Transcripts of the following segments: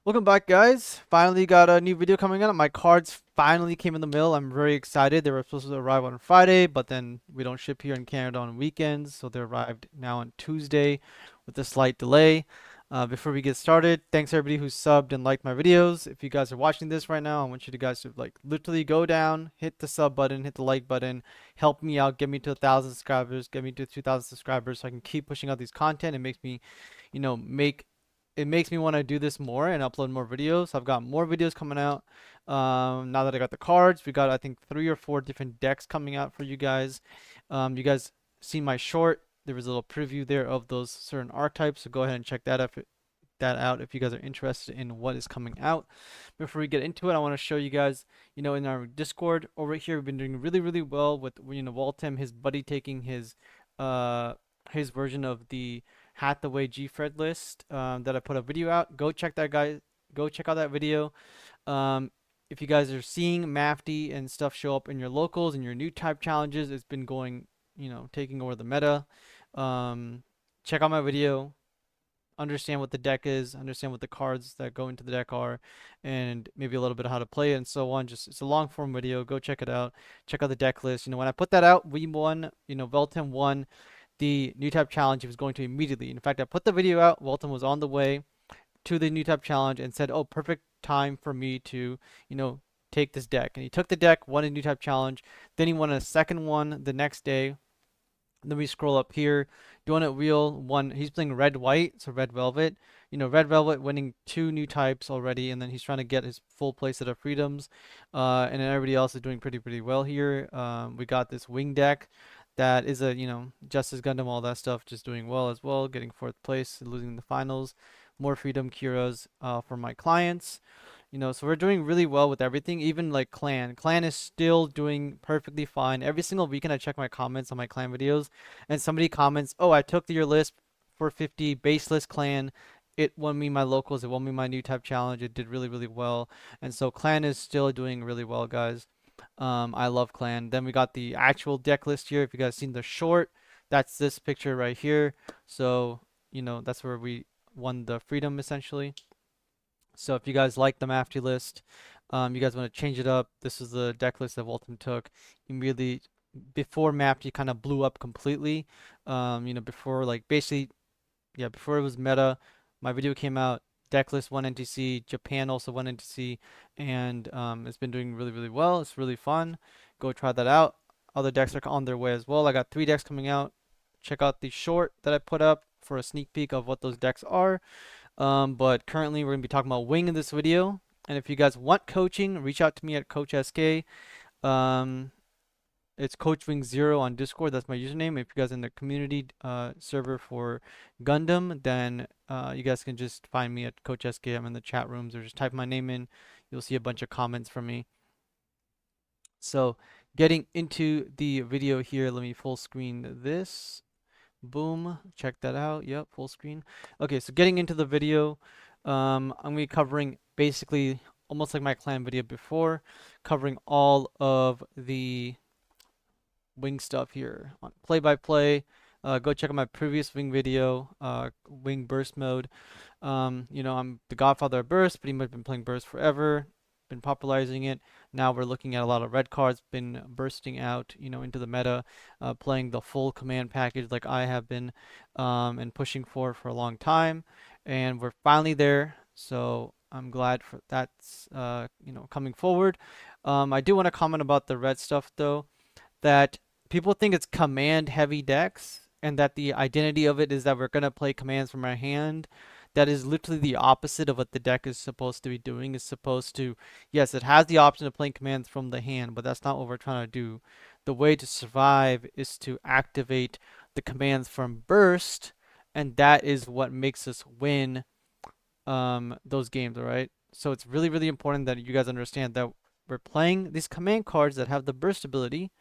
Welcome back, guys. Finally got a new video coming out. My cards finally came in the mail. I'm very excited. They were supposed to arrive on Friday, but then we don't ship here in Canada on weekends, so they arrived now on Tuesday with a slight delay. Before we get started, thanks everybody who subbed and liked my videos. If you guys are watching this right now, I want you guys to literally go down, hit the sub button, hit the like button, help me out, get me to 1,000 subscribers, get me to 2,000 subscribers, so I can keep pushing out these content. It makes me, you know, make it makes me want to do this more and upload more videos. I've got more videos coming out. Now that I got the cards, we got I think 3 or 4 different decks coming out for you guys. You guys seen my short? There was a little preview there of those certain archetypes, so go ahead and check that out if you guys are interested in what is coming out. Before we get into it, I want to show you guys, in our Discord over here, we've been doing really, really well with Waltham, his buddy taking his version of the Hathaway G Fred list that I put a video out. Go check that guy. Go check out that video. Um, if you guys are seeing Mafty and stuff show up in your locals and your new type challenges, it's been going, taking over the meta. Um, check out my video. Understand what the deck is. Understand what the cards that go into the deck are, and maybe a little bit of how to play it and so on. Just it's a long form video. Go check it out. Check out the deck list. When I put that out, we won. Velton won the new type challenge. He was going to immediately. In fact, I put the video out. Walton was on the way to the new type challenge and said, "Oh, perfect time for me to, take this deck." And he took the deck, won a new type challenge. Then he won a second one the next day. Then we scroll up here. Donut Wheel won. He's playing red white, so red velvet. Red velvet winning 2 new types already, and then he's trying to get his full playset of freedoms. And then everybody else is doing pretty well here. We got this wing deck that is a Justice Gundam, all that stuff, just doing well as well, getting 4th place, losing the finals. More freedom Kiras for my clients. So we're doing really well with everything, even like clan. Clan is still doing perfectly fine. Every single weekend I check my comments on my clan videos and somebody comments, "Oh, I took your list for 50 baseless clan. It won me my locals, it won me my new type challenge. It did really well." And so clan is still doing really well, guys. I love clan. Then we got the actual deck list here. If you guys seen the short, that's this picture right here. So, that's where we won the freedom essentially. So if you guys like the Mafty list, you guys want to change it up, this is the deck list that Walton took immediately before Mafty kind of blew up completely. Before like basically, yeah, before it was meta, my video came out, deck list 1 NTC, Japan also 1 NTC, and it's been doing really well. It's really fun. Go try that out. Other decks are on their way as well. I got 3 decks coming out. Check out the short that I put up for a sneak peek of what those decks are. But currently we're going to be talking about wing in this video. And if you guys want coaching, reach out to me at Coach SK. Um, it's CoachWing0 on Discord. That's my username. If you guys are in the community server for Gundam, then you guys can just find me at Coach SK. I'm in the chat rooms, or just type my name in. You'll see a bunch of comments from me. So getting into the video here, let me full screen this. Boom, check that out. Yep, full screen. Okay, so getting into the video, I'm gonna be covering basically almost like my clan video before, covering all of the wing stuff here on play by play. Go check out my previous wing video, wing burst mode. I'm the godfather of burst, pretty much been playing burst forever, been popularizing it. Now we're looking at a lot of red cards, been bursting out, into the meta, playing the full command package like I have been, and pushing for a long time. And we're finally there. So I'm glad for that's, coming forward. I do want to comment about the red stuff though, that people think it's command heavy decks and that the identity of it is that we're going to play commands from our hand. That is literally the opposite of what the deck is supposed to be doing. It's supposed to, yes, it has the option of playing commands from the hand, but that's not what we're trying to do. The way to survive is to activate the commands from burst, and that is what makes us win those games, all right? So it's really important that you guys understand that we're playing these command cards that have the burst ability,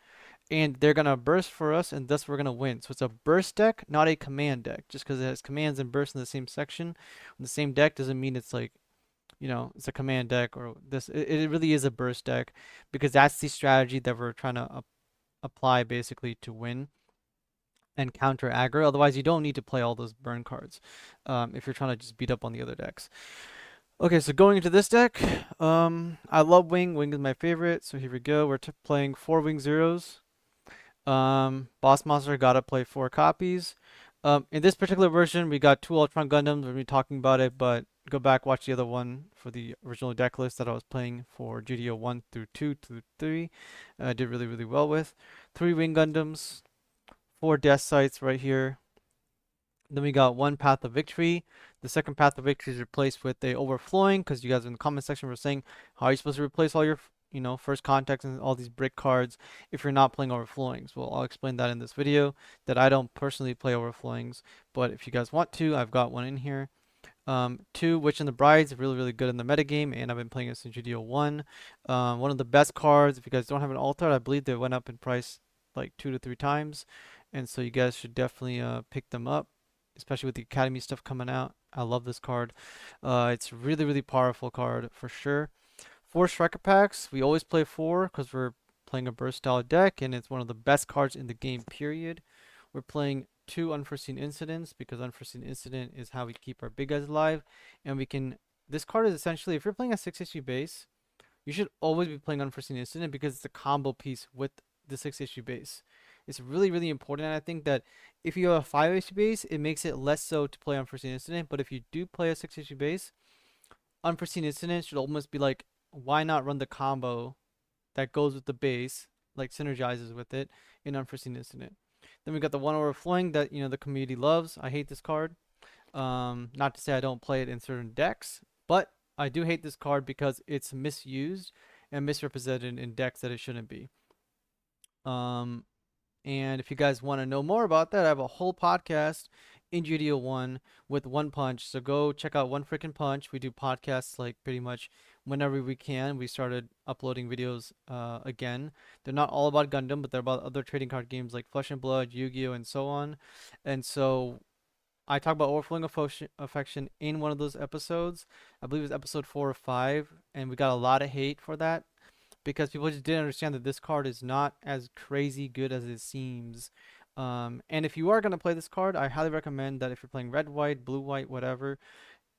and they're gonna burst for us, and thus we're gonna win. So it's a burst deck, not a command deck. Just because it has commands and burst in the same section, in the same deck, doesn't mean it's like, it's a command deck or this. It really is a burst deck because that's the strategy that we're trying to apply basically to win and counter aggro. Otherwise, you don't need to play all those burn cards if you're trying to just beat up on the other decks. Okay, so going into this deck, I love Wing. Wing is my favorite. So here we go. We're playing 4 Wing Zeros. Boss Monster gotta play 4 copies. In this particular version, we got 2 Ultron Gundams. We'll be talking about it, but go back, watch the other one for the original deck list that I was playing for GD01 through 2 to 3. I did really, really well with. 3 Wing Gundams, 4 Death Sites right here. Then we got 1 Path of Victory. The second Path of Victory is replaced with a Overflowing, because you guys in the comment section were saying, how are you supposed to replace all your, first contacts and all these brick cards if you're not playing Overflowings? Well, I'll explain that in this video, that I don't personally play Overflowings, but if you guys want to, I've got one in here. 2 Witch and the Bride's really, really good in the metagame, and I've been playing it since GD01. One of the best cards. If you guys don't have an altar, I believe they went up in price like 2 to 3 times, and so you guys should definitely pick them up, especially with the Academy stuff coming out. I love this card. It's really, really powerful card for sure. 4 Striker packs. We always play 4 because we're playing a burst style deck, and it's one of the best cards in the game, period. We're playing 2 Unforeseen Incidents because Unforeseen Incident is how we keep our big guys alive. And we can. This card is essentially, if you're playing a 6 issue base, you should always be playing Unforeseen Incident because it's a combo piece with the 6 issue base. It's really, really important. And I think that if you have a 5 issue base, it makes it less so to play Unforeseen Incident. But if you do play a 6 issue base, Unforeseen Incident should almost be like, why not run the combo that goes with the base, like synergizes with it in Unforeseen Incident. Then we got the 1 Overflowing that the community loves. I hate this card. Not to say I don't play it in certain decks, but I do hate this card because it's misused and misrepresented in decks that it shouldn't be. Um, and if you guys want to know more about that, I have a whole podcast in GD01 with One Punch. So go check out One Freaking Punch. We do podcasts like pretty much whenever we can. We started uploading videos again. They're not all about Gundam, but they're about other trading card games like Flesh and Blood, Yu-Gi-Oh, and so on. And so I talk about overflowing affection in one of those episodes. I believe it was episode 4 or 5, and we got a lot of hate for that because people just didn't understand that this card is not as crazy good as it seems. And if you are going to play this card, I highly recommend that if you're playing red, white, blue, white, whatever,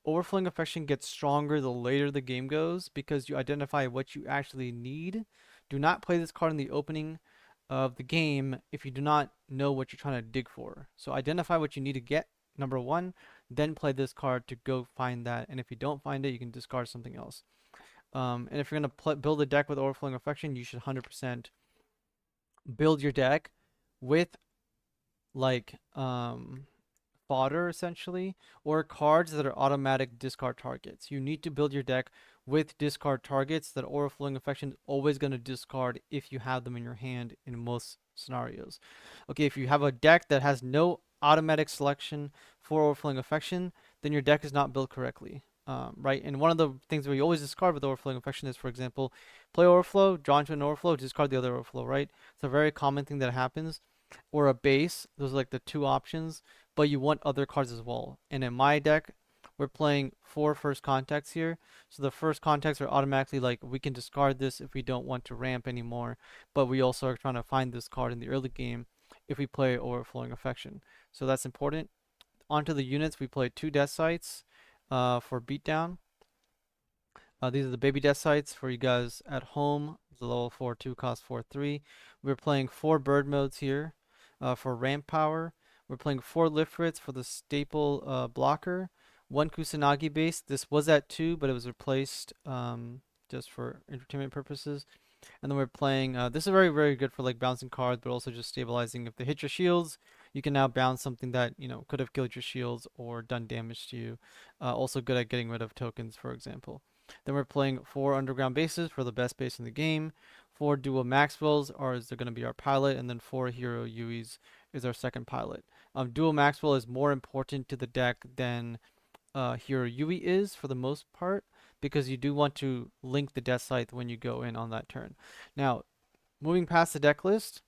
Overflowing Affection gets stronger the later the game goes because you identify what you actually need. Do not play this card in the opening of the game if you do not know what you're trying to dig for. So identify what you need to get, number one, then play this card to go find that. And if you don't find it, you can discard something else. And if you're going to build a deck with Overflowing Affection, you should 100% build your deck with like fodder essentially, or cards that are automatic discard targets. You need to build your deck with discard targets that Overflowing Affection is always going to discard if you have them in your hand in most scenarios. Okay, if you have a deck that has no automatic selection for Overflowing Affection, then your deck is not built correctly. Right, and one of the things we always discard with Overflowing Affection is, for example, play Overflow, draw into an Overflow, discard the other Overflow, right? It's a very common thing that happens. Or a base, those are like the 2 options, but you want other cards as well. And in my deck, we're playing 4 first contacts here. So the first contacts are automatically like, we can discard this if we don't want to ramp anymore, but we also are trying to find this card in the early game if we play Overflowing Affection. So that's important. Onto the units, we play 2 Death Sites for beatdown. These are the baby death sites for you guys at home. The level 4 2 cost 4/3. We're playing 4 bird modes here for ramp power. We're playing 4 Lifrits for the staple blocker. 1 Kusanagi base. This was at 2, but it was replaced just for entertainment purposes. And then we're playing, this is very, very good for like bouncing cards, but also just stabilizing. If they hit your shields, you can now bounce something that, could have killed your shields or done damage to you. Also good at getting rid of tokens, for example. Then we're playing 4 underground bases for the best base in the game. 4 dual Maxwells are going to be our pilot, and then 4 hero Yuis is our second pilot. Dual Maxwell is more important to the deck than Hero Yui is for the most part, because you do want to link the Death Scythe when you go in on that turn. Now, moving past the deck list,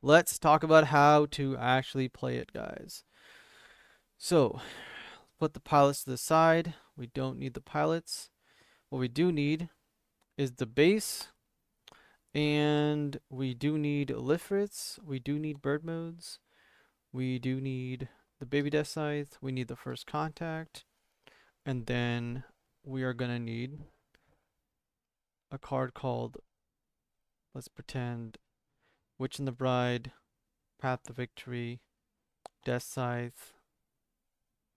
let's talk about how to actually play it, guys. So, put the pilots to the side. We don't need the pilots. What we do need is the base, and we do need Lifrits. We do need bird modes. We do need the baby Death Scythe. We need the first contact. And then we are gonna need a card called, let's pretend, Witch and the Bride, Path to Victory, Death Scythe,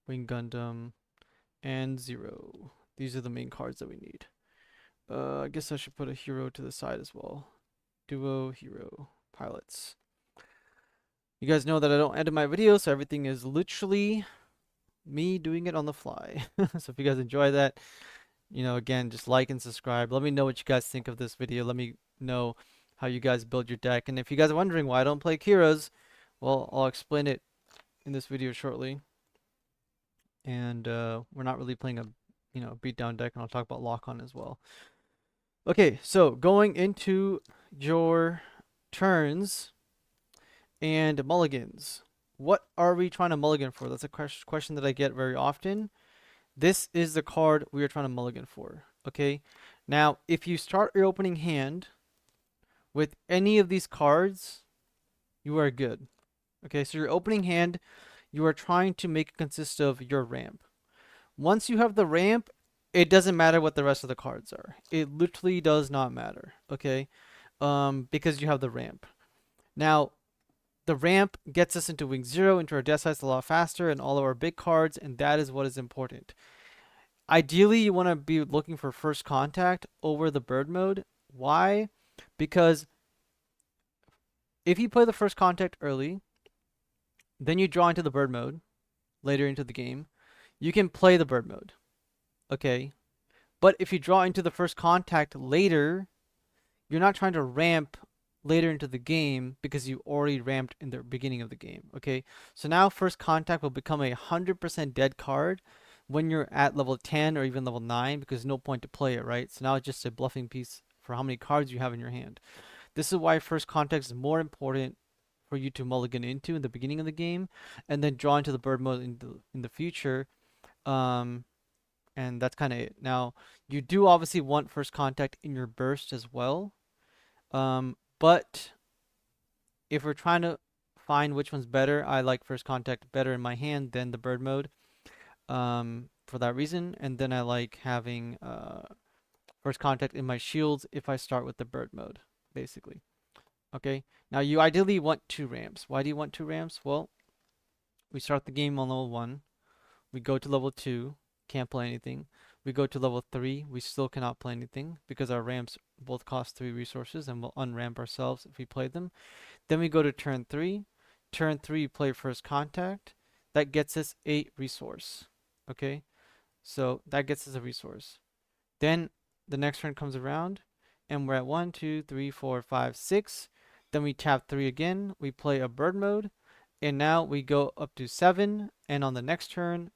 Wing Gundam, and Zero. These are the main cards that we need. I guess I should put a hero to the side as well. Duo, hero, pilots. You guys know that I don't edit my videos, so everything is literally me doing it on the fly. So if you guys enjoy that, again, just like and subscribe. Let me know what you guys think of this video. Let me know how you guys build your deck. And if you guys are wondering why I don't play Kira's, well, I'll explain it in this video shortly. And we're not really playing a beatdown deck, and I'll talk about lock-on as well. Okay, so going into your turns and mulligans. What are we trying to mulligan for? That's a question that I get very often. This is the card we are trying to mulligan for. Okay, now if you start your opening hand with any of these cards, you are good. Okay, so your opening hand, you are trying to make it consist of your ramp. Once you have the ramp, it doesn't matter what the rest of the cards are. It literally does not matter. Okay, because you have the ramp. Now, the ramp gets us into Wing Zero, into our Death Sights a lot faster, and all of our big cards, and that is what is important. Ideally, you want to be looking for first contact over the bird mode. Why? Because if you play the first contact early, then you draw into the bird mode later into the game, you can play the bird mode. Okay? But if you draw into the first contact later, you're not trying to ramp later into the game because you already ramped in the beginning of the game. Okay? So now first contact will become a 100% dead card when you're at level 10 or even level 9 because no point to play it, right? So now it's just a bluffing piece for how many cards you have in your hand. This is why first contact is more important for you to mulligan into in the beginning of the game and then draw into the bird mode in the future. And that's kind of it. Now, you do obviously want first contact in your burst as well. But if we're trying to find which one's better, I like first contact better in my hand than the bird mode. For that reason, and then I like having first contact in my shields if I start with the bird mode, basically. Okay, now you ideally want 2 ramps. Why do you want 2 ramps? Well, we start the game on level 1, we go to level 2, can't play anything. We go to level 3, we still cannot play anything because our ramps both cost 3 resources and we'll unramp ourselves if we play them. Then we go to turn 3. Turn 3, play first contact. That gets us 8 resource. Okay, so that gets us a resource. Then the next turn comes around and we're at 1, 2, 3, 4, 5, 6. Then we tap 3 again. We play a bird mode. And now we go up to 7. And on the next turn,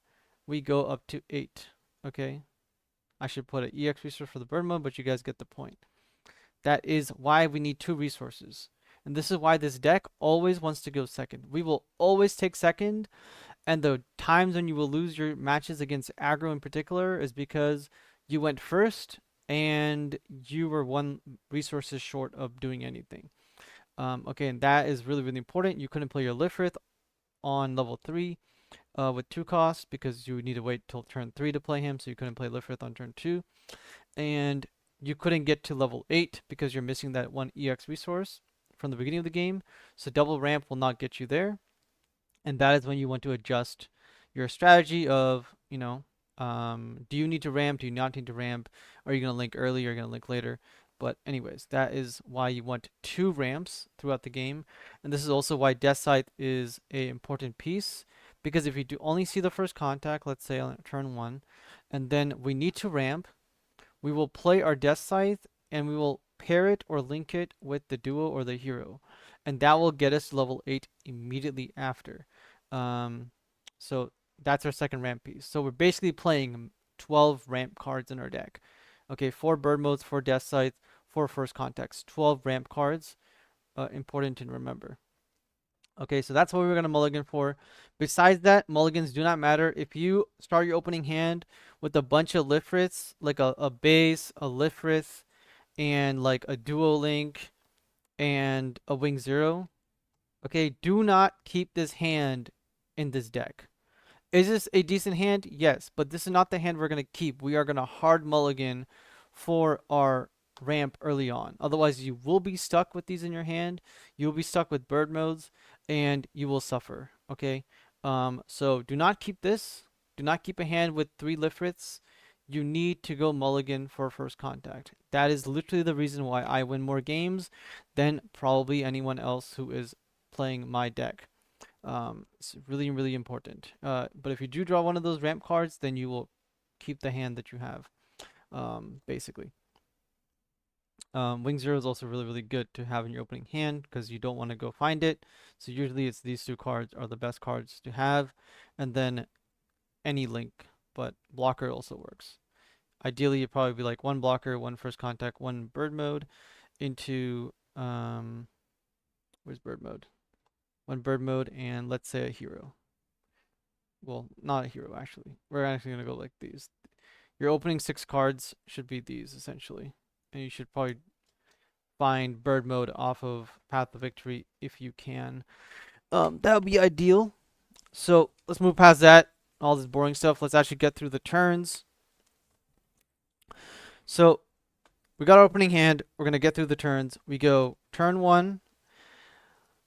we go up to 8. Okay. I should put an EX resource for the bird mode, but you guys get the point. That is why we need 2 resources. And this is why this deck always wants to go second. We will always take second. And the times when you will lose your matches against aggro in particular is because you went first and you were 1 resources short of doing anything. Okay, and that is really, really important. You couldn't play your Lifrith on level 3 with 2 costs because you need to wait till turn 3 to play him, so you couldn't play Lifrith on turn 2. And you couldn't get to level 8 because you're missing that 1 EX resource from the beginning of the game. So double ramp will not get you there. And that is when you want to adjust your strategy of, do you need to ramp? Do you not need to ramp? Are you going to link early? Or are you going to link later? But anyways, that is why you want 2 ramps throughout the game. And this is also why Death Scythe is a important piece. Because if you do only see the first contact, let's say on turn 1, and then we need to ramp, we will play our Death Scythe and we will pair it or link it with the duo or the hero. And that will get us to level 8 immediately after. So that's our second ramp piece. So we're basically playing 12 ramp cards in our deck. Okay, 4 bird modes, 4 Death Scythe, 4 first contacts, 12 ramp cards. Important to remember. Okay, so that's what we're going to mulligan for. Besides that, mulligans do not matter. If you start your opening hand with a bunch of Lifriths, like a base, a Lifrith, and like a duo link, and a Wing Zero, okay, do not keep this hand in this deck. Is this a decent hand? Yes, but this is not the hand we're going to keep. We are going to hard mulligan for our ramp early on. Otherwise, you will be stuck with these in your hand. You'll be stuck with bird modes, and you will suffer. Okay. So do not keep this. Do not keep a hand with 3 Lifriths. You need to go mulligan for first contact. That is literally the reason why I win more games than probably anyone else who is playing my deck. It's really, really important. But if you do draw one of those ramp cards, then you will keep the hand that you have, basically. Wing Zero is also really, really good to have in your opening hand because you don't want to go find it. So usually it's these 2 cards are the best cards to have. And then any link, but blocker also works. Ideally, you'd probably be like 1 blocker, 1 first contact, 1 bird mode into, where's bird mode? 1 bird mode and let's say a hero. Well, not a hero actually. We're actually going to go like these. Your opening 6 cards should be these essentially. And you should probably find bird mode off of Path of Victory if you can. That would be ideal. So let's move past that. All this boring stuff. Let's actually get through the turns. So we got our opening hand. We're going to get through the turns. We go turn 1.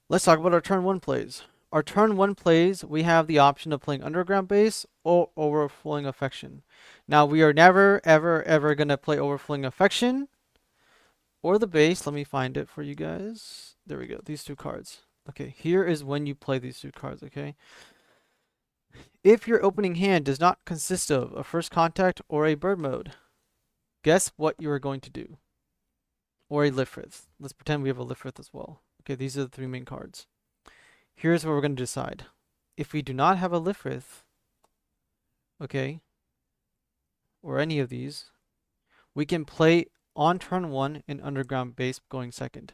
Let's talk about our turn 1 plays. Our turn 1 plays, we have the option of playing Underground Base or Overflowing Affection. Now, we are never, ever, ever going to play Overflowing Affection or the base. Let me find it for you guys. There we go. These 2 cards. Okay, here is when you play these 2 cards, okay? If your opening hand does not consist of a first contact or a bird mode, guess what you are going to do? Or a Lifrith. Let's pretend we have a Lifrith as well. Okay, these are the 3 main cards. Here's what we're going to decide. If we do not have a Lifrith, okay, or any of these, we can play on turn 1 an Underground Base going second.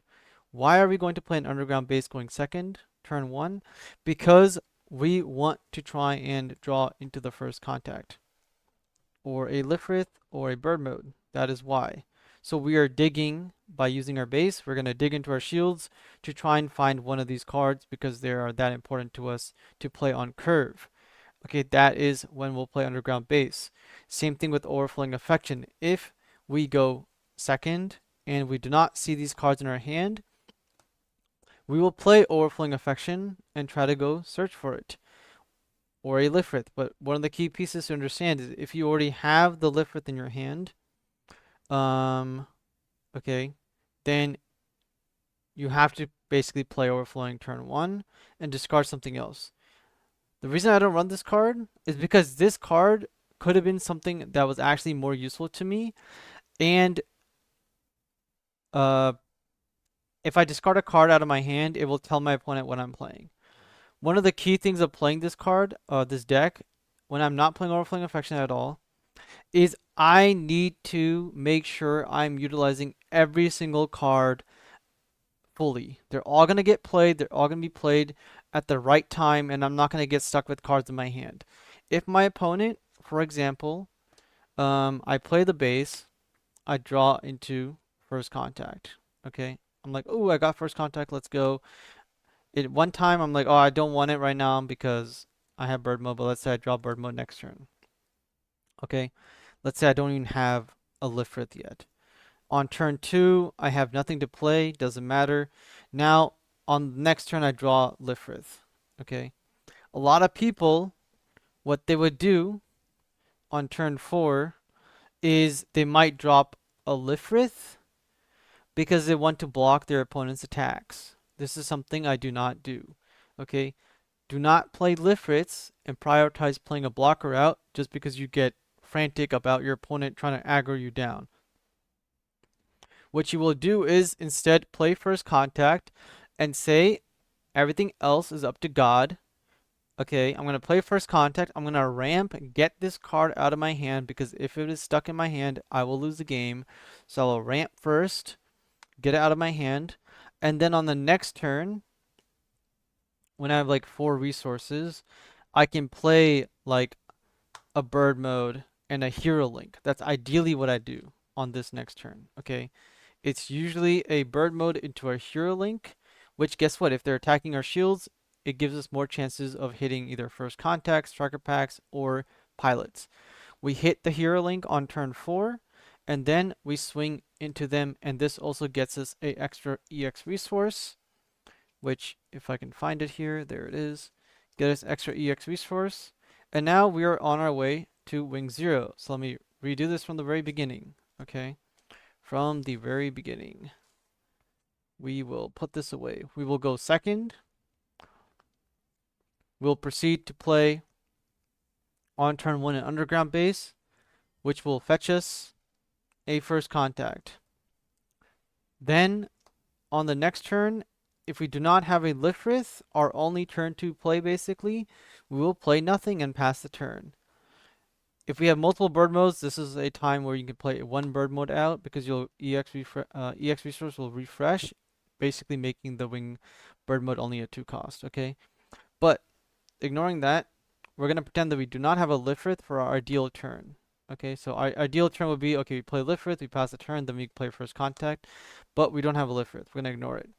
Why are we going to play an Underground Base going second, turn 1? Because we want to try and draw into the first contact. Or a Lifrith or a bird mode. That is why. So we are digging by using our base. We're going to dig into our shields to try and find one of these cards because they are that important to us to play on curve. Okay, that is when we'll play Underground Base. Same thing with Overflowing Affection. If we go second and we do not see these cards in our hand, we will play Overflowing Affection and try to go search for it. Or a Lifrith. But one of the key pieces to understand is if you already have the Lifrith in your hand, okay, then you have to basically play Overflowing turn 1 and discard something else. The reason I don't run this card is because this card could have been something that was actually more useful to me. And if I discard a card out of my hand, it will tell my opponent what I'm playing. One of the key things of playing this card, this deck, when I'm not playing Overflowing Affection at all, is I need to make sure I'm utilizing every single card fully. They're all going to get played. They're all going to be played at the right time, and I'm not going to get stuck with cards in my hand. If my opponent, for example, I play the base, I draw into first contact. Okay, I'm like, oh, I got first contact. Let's go. At one time, I'm like, oh, I don't want it right now because I have bird mode. But let's say I draw bird mode next turn. Okay, let's say I don't even have a Lifrith yet. On turn 2, I have nothing to play. Doesn't matter. Now, on the next turn, I draw Lifrith. Okay, a lot of people, what they would do on turn 4 is they might drop a Lifrith because they want to block their opponent's attacks. This is something I do not do. Okay, do not play Lifriths and prioritize playing a blocker out just because you get frantic about your opponent trying to aggro you down. What you will do is instead play first contact and say everything else is up to God. Okay, I'm going to play first contact. I'm going to ramp and get this card out of my hand because if it is stuck in my hand, I will lose the game. So I'll ramp first, get it out of my hand, and then on the next turn, when I have like 4 resources, I can play like a bird mode and a hero link. That's ideally what I do on this next turn. Okay, it's usually a bird mode into our hero link, which guess what? If they're attacking our shields, it gives us more chances of hitting either first contacts, striker packs, or pilots. We hit the hero link on turn 4, and then we swing into them, and this also gets us a extra EX resource, which if I can find it here, there it is. Get us extra EX resource. And now we are on our way to wing 0. So let me redo this from the very beginning. Okay, from the very beginning. We will put this away. We will go second. We'll proceed to play on turn 1 an underground base, which will fetch us a first contact. Then on the next turn, if we do not have a Lifrith, our only turn to play basically, we will play nothing and pass the turn. If we have multiple bird modes, this is a time where you can play one bird mode out because your EX resource will refresh, basically making the wing bird mode only a 2 cost, okay? But ignoring that, we're going to pretend that we do not have a Lifrith for our ideal turn. Okay, so our ideal turn would be, okay, we play Lifrith, we pass the turn, then we play first contact, but we don't have a Lifrith. We're going to ignore it.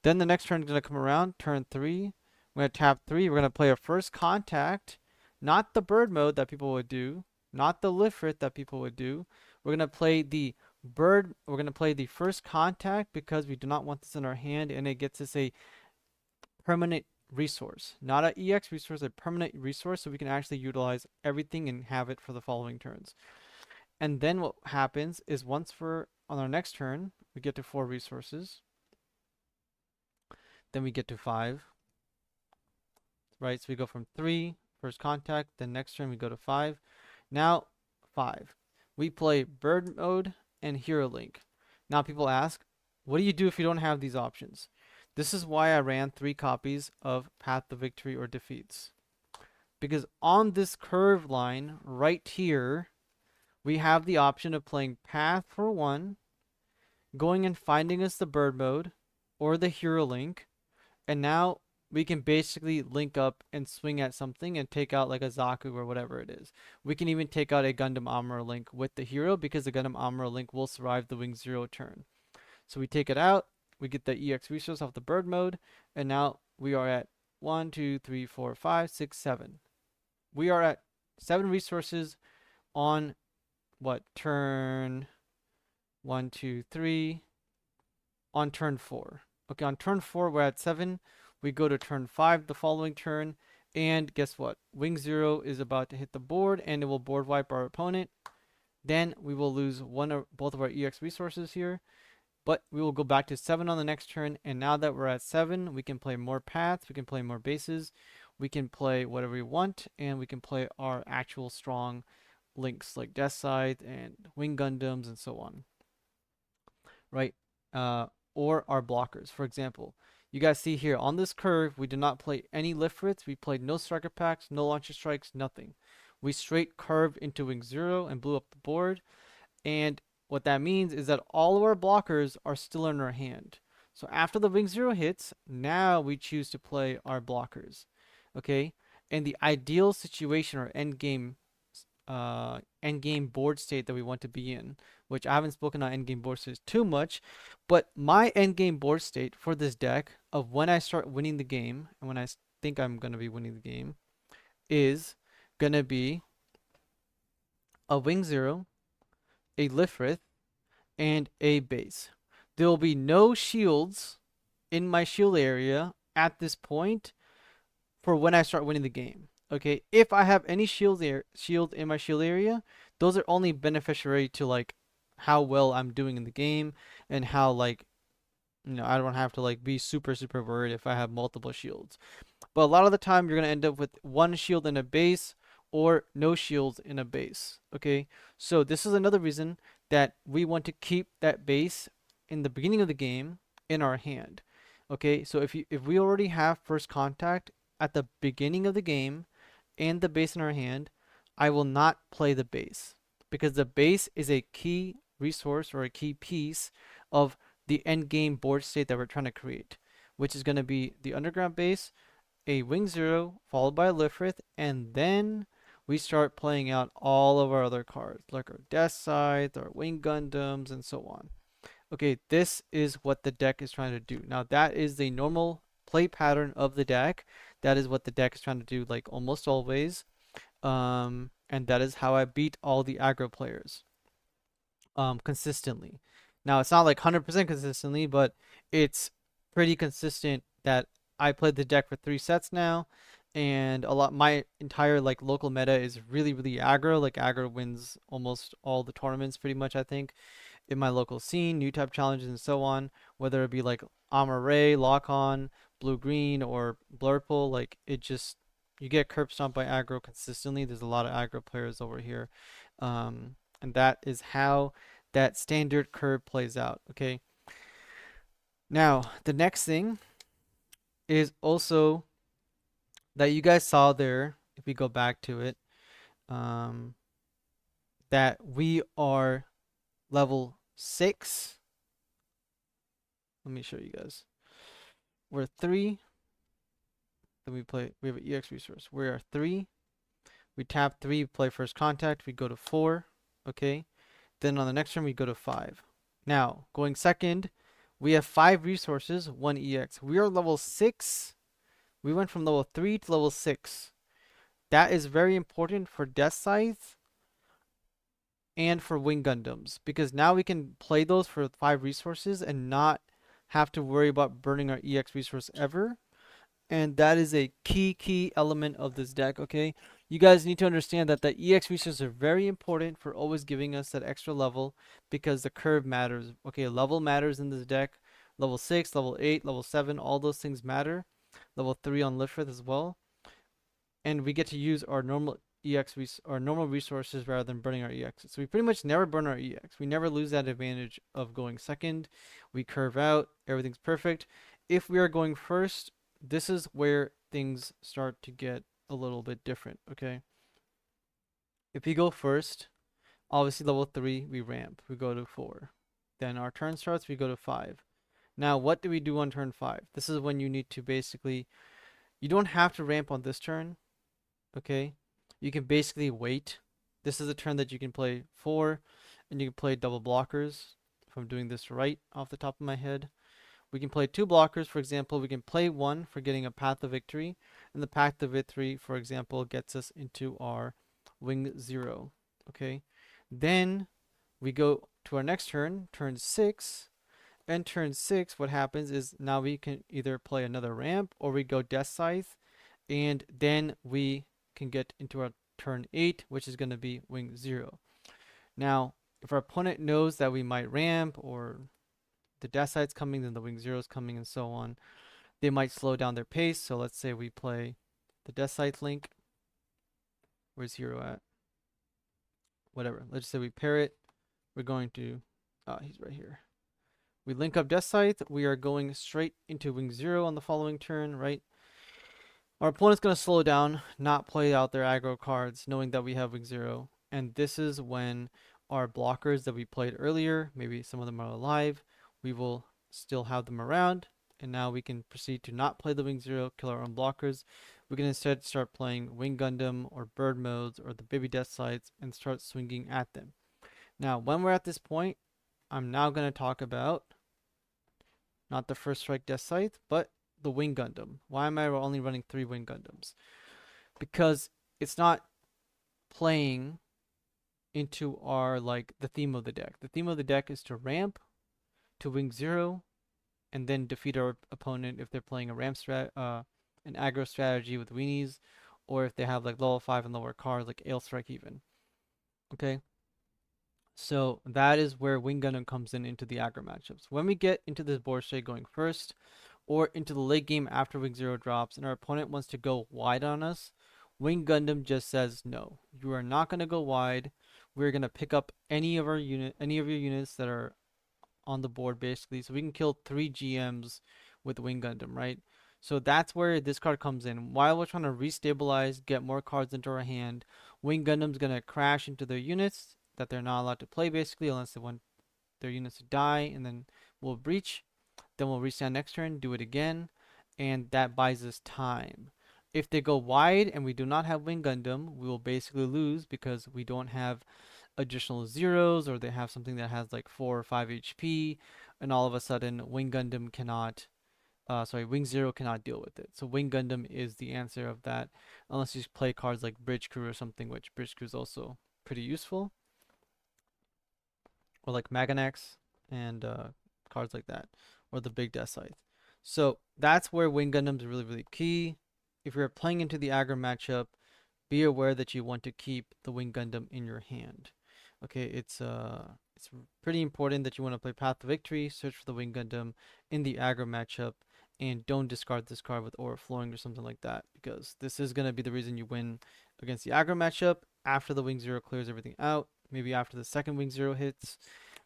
Then the next turn is going to come around, turn 3. We're going to tap 3. We're going to play a first contact, not the bird mode that people would do, not the Lifrith that people would do. We're going to play the first contact because we do not want this in our hand, and it gets us a permanent resource, not an EX resource, a permanent resource, so we can actually utilize everything and have it for the following turns. And then what happens is once we're on our next turn, we get to 4 resources. Then we get to 5. Right, so we go from 3, first contact, then next turn we go to 5. Now 5. We play bird mode and hero link. Now people ask, what do you do if you don't have these options? This is why I ran 3 copies of Path to Victory or Defeats. Because on this curve line right here, we have the option of playing Path for 1, going and finding us the bird mode or the hero link, and now we can basically link up and swing at something and take out like a Zaku or whatever it is. We can even take out a Gundam Armor link with the hero because the Gundam Armor link will survive the wing 0 turn. So we take it out, we get the EX resource off the bird mode, and now we are at 1, 2, 3, 4, 5, 6, 7. We are at 7 resources on what, turn 1, 2, 3, on turn 4. Okay, on turn 4 we're at 7. We go to turn 5 the following turn, and guess what? Wing 0 is about to hit the board, and it will board wipe our opponent. Then we will lose one or both of our EX resources here. But we will go back to 7 on the next turn, and now that we're at 7, we can play more paths, we can play more bases, we can play whatever we want, and we can play our actual strong links like Death Scythe and Wing Gundams and so on. Right? Or our blockers. For example, you guys see here on this curve, we did not play any Lifriths, we played no striker packs, no launcher strikes, nothing. We straight curved into Wing 0 and blew up the board, and what that means is that all of our blockers are still in our hand. So after the wing 0 hits, now we choose to play our blockers. Okay? And the ideal situation or end game board state that we want to be in, which I haven't spoken on end game board states too much, but my end game board state for this deck of when I start winning the game and when I think I'm going to be winning the game is going to be a wing 0, a Lifrith, and a base. There will be no shields in my shield area at this point for when I start winning the game. Okay, if I have any shield in my shield area, those are only beneficiary to like how well I'm doing in the game and how like I don't have to like be super worried if I have multiple shields. But a lot of the time you're gonna end up with one shield in a base or no shields in a base. Okay, so this is another reason that we want to keep that base in the beginning of the game in our hand. Okay, so if we already have first contact at the beginning of the game and the base in our hand, I will not play the base because the base is a key resource or a key piece of the end game board state that we're trying to create, which is going to be the underground base, a wing 0 followed by a Lifrith, and then we start playing out all of our other cards, like our Death Scythe, our Wing Gundams, and so on. Okay, this is what the deck is trying to do. Now, that is the normal play pattern of the deck. That is what the deck is trying to do, like almost always. And that is how I beat all the aggro players consistently. Now it's not like 100% consistently, but it's pretty consistent that I played the deck for 3 sets now, and a lot my entire like local meta is really aggro. Like aggro wins almost all the tournaments pretty much, I think, in my local scene, new type challenges and so on, whether it be like Armor Ray, Lock-on, Blue Green, or Blurple, like it just you get curb stomped by aggro consistently. There's a lot of aggro players over here. And that is how that standard curve plays out. Okay. Now, the next thing is also that you guys saw there, if we go back to it, um, that we are level 6. Let me show you guys. We're 3. Then we have an EX resource. We are 3. We tap 3, play first contact. We go to 4. Okay. Then on the next turn, we go to 5. Now, going second, we have 5 resources, 1 EX. We are level 6. We went from level 3 to level 6. That is very important for Death Scythe and for Wing Gundams, because now we can play those for 5 resources and not have to worry about burning our EX resource ever. And that is a key element of this deck. Okay, you guys need to understand that the EX resources are very important for always giving us that extra level, because the curve matters. Okay, level matters in this deck. Level 6, level 8, level 7, all those things matter. Level 3 on Lifrith as well. And we get to use our normal our normal resources rather than burning our EX. So we pretty much never burn our EX. We never lose that advantage of going second. We curve out, everything's perfect. If we are going first, this is where things start to get a little bit different. Okay, if we go first, obviously level 3 we ramp, we go to 4. Then our turn starts, we go to 5. Now what do we do on turn 5? This is when you need to basically, you don't have to ramp on this turn. Okay, you can basically wait. This is a turn that you can play 4, and you can play double blockers. If I'm doing this right off the top of my head, we can play 2 blockers. For example, we can play 1 for getting a Path of Victory, and the Path of Victory, for example, gets us into our Wing 0. Okay, then we go to our next turn, turn 6. And turn 6, what happens is now we can either play another ramp or we go Death Scythe, and then we can get into our turn 8, which is going to be Wing 0. Now, if our opponent knows that we might ramp, or the Death Scythe's coming, then the Wing 0 is coming, and so on, they might slow down their pace. So let's say we play the Death Scythe link. Where's Hero at? Whatever. Let's say we pair it. We're going to, he's right here. We link up Death Scythe. We are going straight into Wing 0 on the following turn, right? Our opponent's going to slow down, not play out their aggro cards, knowing that we have Wing 0. And this is when our blockers that we played earlier, maybe some of them are alive, we will still have them around. And now we can proceed to not play the Wing 0, kill our own blockers. We can instead start playing Wing Gundam or Bird Modes or the Baby Death Scythes and start swinging at them. Now, when we're at this point, I'm now going to talk about not the First Strike Death Scythe, but the Wing Gundam. Why am I only running 3 Wing Gundams? Because it's not playing into our, like, the theme of the deck. The theme of the deck is to ramp to Wing 0 and then defeat our opponent if they're playing a an aggro strategy with weenies, or if they have like level 5 and lower cards like ailestrike even. Okay, so that is where Wing Gundam comes in into the aggro matchups. When we get into this board state going first, or into the late game after Wing 0 drops and our opponent wants to go wide on us, Wing Gundam just says no. You are not going to go wide. We're going to pick up any of your units that are on the board basically. So we can kill 3 GMs with Wing Gundam, right? So that's where this card comes in. While we're trying to restabilize, get more cards into our hand, Wing Gundam's going to crash into their units that they're not allowed to play basically, unless they want their units to die, and then we'll breach. Then we'll restand next turn, do it again, and that buys us time. If they go wide and we do not have Wing Gundam, we will basically lose because we don't have additional zeros, or they have something that has like 4 or 5 HP, and all of a sudden Wing Gundam cannot sorry, Wing Zero cannot deal with it. So Wing Gundam is the answer of that, unless you play cards like Bridge Crew or something, which Bridge Crew is also pretty useful, or like Maganax and cards like that, or the Big Death Scythe. So that's where Wing Gundam is really, really key. If you're playing into the aggro matchup, be aware that you want to keep the Wing Gundam in your hand. Okay, it's pretty important that you want to play Path to Victory, search for the Wing Gundam in the aggro matchup, and don't discard this card with overflowing or something like that, because this is gonna be the reason you win against the aggro matchup after the Wing Zero clears everything out, maybe after the second Wing Zero hits,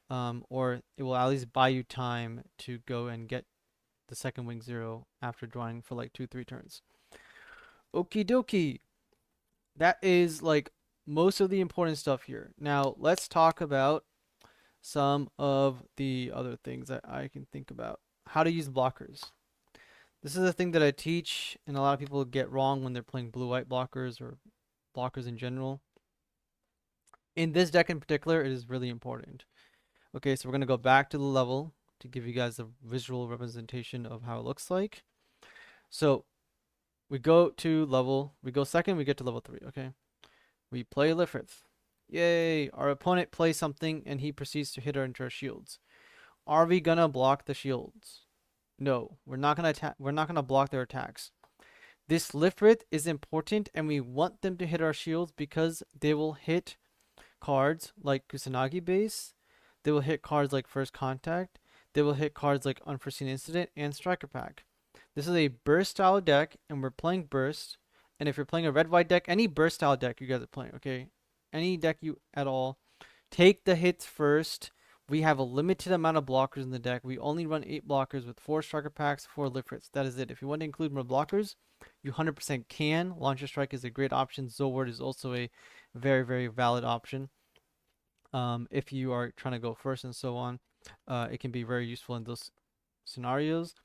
or it will at least buy you time to go and get the second Wing Zero after drawing for like 2-3 turns. Okie dokie. That is like most of the important stuff here. Now let's talk about some of the other things that I can think about. How to use blockers. This is a thing that I teach, and a lot of people get wrong when they're playing blue-white blockers or blockers in general. In this deck in particular, it is really important. Okay, so we're going to go back to the level to give you guys a visual representation of how it looks like. So we go to level, we go second, we get to level 3, okay? We play Lifrith. Yay! Our opponent plays something and he proceeds to hit our into our shields. Are we gonna block the shields? No, we're not gonna attack. We're not gonna block their attacks. This Lifrith is important, and we want them to hit our shields because they will hit cards like Kusanagi base. They will hit cards like First Contact. They will hit cards like Unforeseen Incident and Striker Pack. This is a burst style deck, and we're playing burst. And if you're playing a red white deck, any burst style deck you guys are playing, okay? Any deck you at all, take the hits first. We have a limited amount of blockers in the deck. We only run 8 blockers with 4 striker packs, 4 Lifriths. That is it. If you want to include more blockers, you 100% can. Launcher Strike is a great option. Zolward is also a very, very valid option. If you are trying to go first and so on, it can be very useful in those scenarios.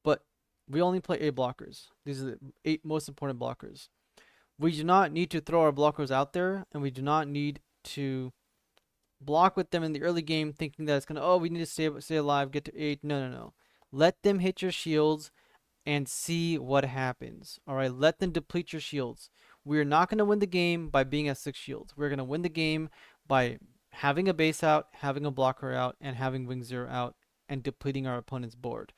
But we only play 8 blockers. These are the 8 most important blockers. We do not need to throw our blockers out there, and we do not need to block with them in the early game thinking that it's going to, oh, we need to stay alive, get to 8. No, no, no. Let them hit your shields and see what happens. All right, let them deplete your shields. We're not going to win the game by being at 6 shields. We're going to win the game by having a base out, having a blocker out, and having Wing Zero out, and depleting our opponent's board.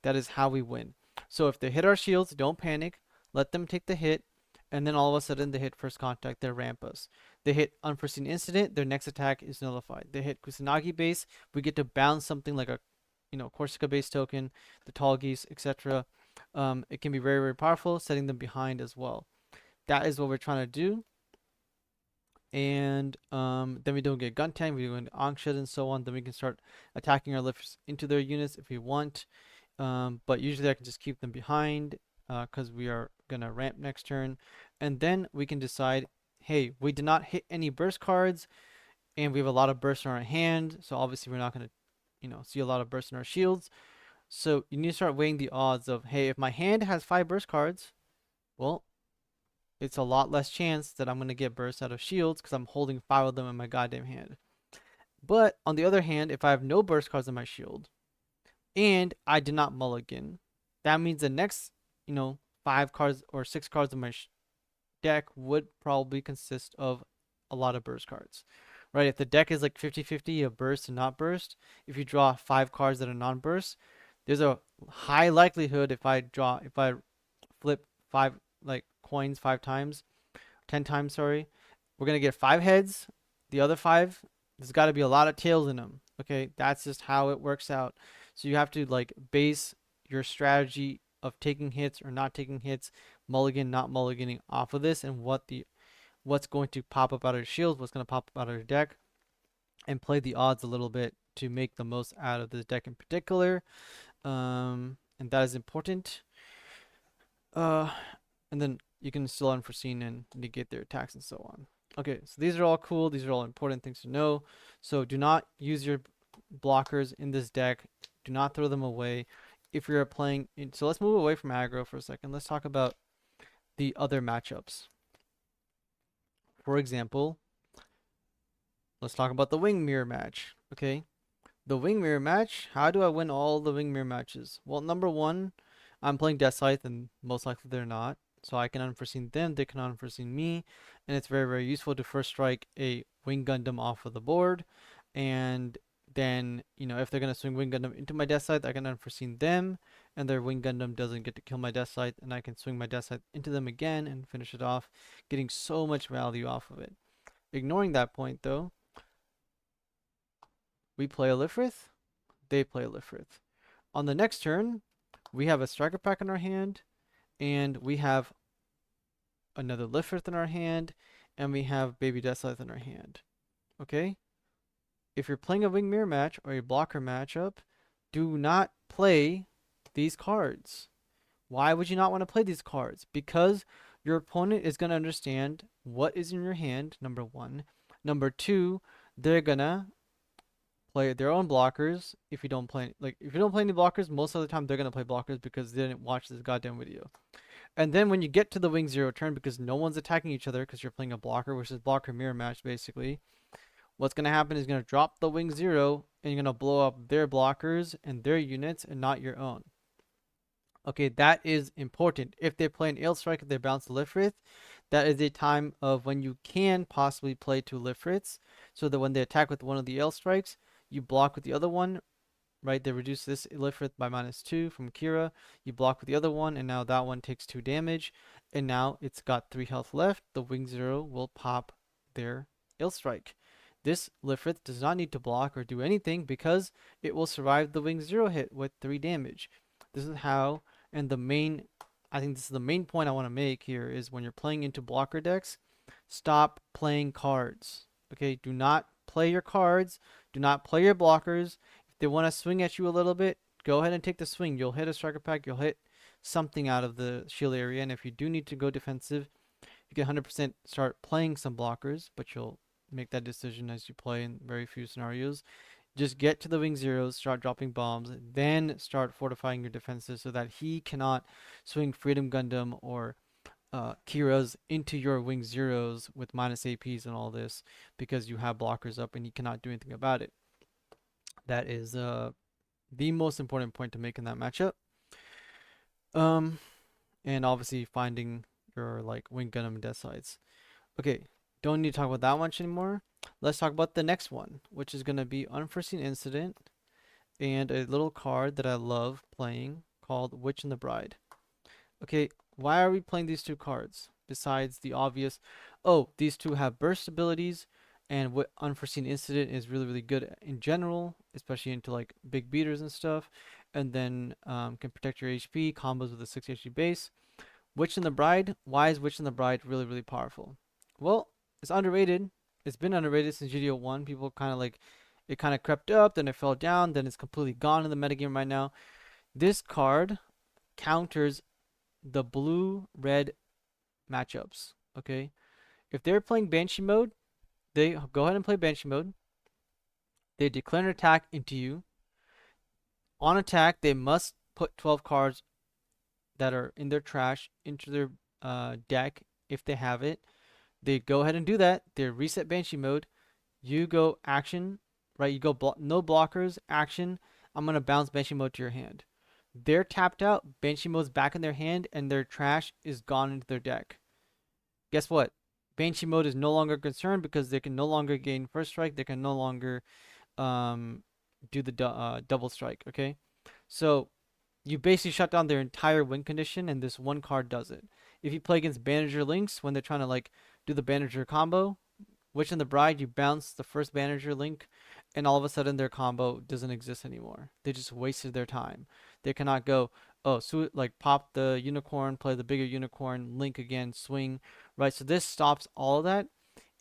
That is how we win. So if they hit our shields, don't panic. Let them take the hit, and then all of a sudden they hit First Contact, they ramp us. They hit Unforeseen Incident, their next attack is nullified. They hit Kusanagi base, we get to bounce something like a, Corsica base token, the Tall Geese, etc. It can be very, very powerful, setting them behind as well. That is what we're trying to do. And then we don't get gun tank, we go into Angshed and so on. Then we can start attacking our lifters into their units if we want. But usually I can just keep them behind because we are going to ramp next turn. And then we can decide, hey, we did not hit any burst cards, and we have a lot of bursts in our hand. So obviously we're not going to, see a lot of bursts in our shields. So you need to start weighing the odds of, hey, if my hand has 5 burst cards, well, it's a lot less chance that I'm going to get bursts out of shields because I'm holding 5 of them in my goddamn hand. But on the other hand, if I have no burst cards in my shield and I did not mulligan, that means the next, 5 cards or 6 cards in my deck would probably consist of a lot of burst cards. Right? If the deck is like 50-50 of burst and not burst, if you draw 5 cards that are non-burst, there's a high likelihood if I flip 5 like coins 5 times, 10 times, sorry, we're gonna get 5 heads. The other 5, there's got to be a lot of tails in them. Okay, that's just how it works out. So you have to like base your strategy of taking hits or not taking hits, mulligan, not mulliganing off of this, and what's going to pop up out of your shield, what's going to pop up out of your deck, and play the odds a little bit to make the most out of this deck in particular. And that is important. And then you can still unforeseen and negate their attacks and so on. Okay, so these are all cool. These are all important things to know. So do not use your blockers in this deck. Do not throw them away if you're playing. So let's move away from aggro for a second. Let's talk about the other matchups. For example, let's talk about the wing mirror match. Okay, the wing mirror match. How do I win all the wing mirror matches? Well, number one, I'm playing Death Scythe, and most likely they're not. So I can unforeseen them, they can unforeseen me, and it's very, very useful to first strike a Wing Gundam off of the board, and then, if they're gonna swing Wing Gundam into my Death Scythe, I can unforeseen them, and their Wing Gundam doesn't get to kill my Death Scythe, and I can swing my Death Scythe into them again and finish it off, getting so much value off of it. Ignoring that point though, we play a Lifrith, they play a Lifrith. On the next turn, we have a Striker Pack in our hand, and we have another Lifrith in our hand, and we have Baby Death Scythe in our hand. Okay? If you're playing a Wing Mirror match or a blocker matchup, do not play these cards. Why would you not want to play these cards? Because your opponent is going to understand what is in your hand, number one. Number two, they're going to play their own blockers. If you don't play any blockers, most of the time they're going to play blockers because they didn't watch this goddamn video. And then when you get to the Wing Zero turn, because no one's attacking each other because you're playing a blocker, which is blocker mirror match basically, what's going to happen is going to drop the Wing Zero and you're going to blow up their blockers and their units and not your own. Okay, that is important. If they play an ailestrike, if they bounce the Lifrith, that is a time of when you can possibly play two Lifriths, so that when they attack with one of the aile-strikes, you block with the other one, right? They reduce this Lifrith by -2 from Kira. You block with the other one, and now that one takes 2 damage, and now it's got 3 health left. The Wing Zero will pop their ailestrike. This Lifrith does not need to block or do anything because it will survive the Wing Zero hit with 3 damage. This is how, and I think this is the main point I want to make here, is when you're playing into blocker decks, stop playing cards. Okay, do not play your cards, do not play your blockers. If they want to swing at you a little bit, go ahead and take the swing. You'll hit a striker pack, you'll hit something out of the shield area, and if you do need to go defensive, you can 100% start playing some blockers, but you'll make that decision as you play in very few scenarios. Just get to the Wing Zeros, start dropping bombs, then start fortifying your defenses so that he cannot swing Freedom Gundam or Kira's into your Wing Zeros with minus APs and all this, because you have blockers up and he cannot do anything about it. That is the most important point to make in that matchup. And obviously finding your Wing Gundam and Death Sides. Okay, don't need to talk about that much anymore. Let's talk about the next one, which is going to be Unforeseen Incident and a little card that I love playing called Witch and the Bride. Okay, why are we playing these two cards? Besides the obvious, oh, these two have burst abilities, and what Unforeseen Incident is really, really good in general, especially into big beaters and stuff, and then can protect your HP, combos with a 6 HP base. Witch and the Bride, why is Witch and the Bride really, really powerful? Well, it's underrated. It's been underrated since GD01. People it kind of crept up, then it fell down, then it's completely gone in the metagame right now. This card counters the blue-red matchups, okay? If they're playing Banshee mode, they go ahead and play Banshee mode. They declare an attack into you. On attack, they must put 12 cards that are in their trash into their deck if they have it. They go ahead and do that. They reset Banshee mode. You go action, right? You go no blockers, action. I'm going to bounce Banshee mode to your hand. They're tapped out. Banshee mode's back in their hand, and their trash is gone into their deck. Guess what? Banshee mode is no longer concerned because they can no longer gain first strike. They can no longer do the double strike, okay? So you basically shut down their entire win condition, and this one card does it. If you play against Bandager Links when they're trying to do the Bandager combo, Witch and the Bride, you bounce the first Bandager Link, and all of a sudden their combo doesn't exist anymore. They just wasted their time. They cannot go, oh, so pop the unicorn, play the bigger unicorn, link again, swing, right? So this stops all of that.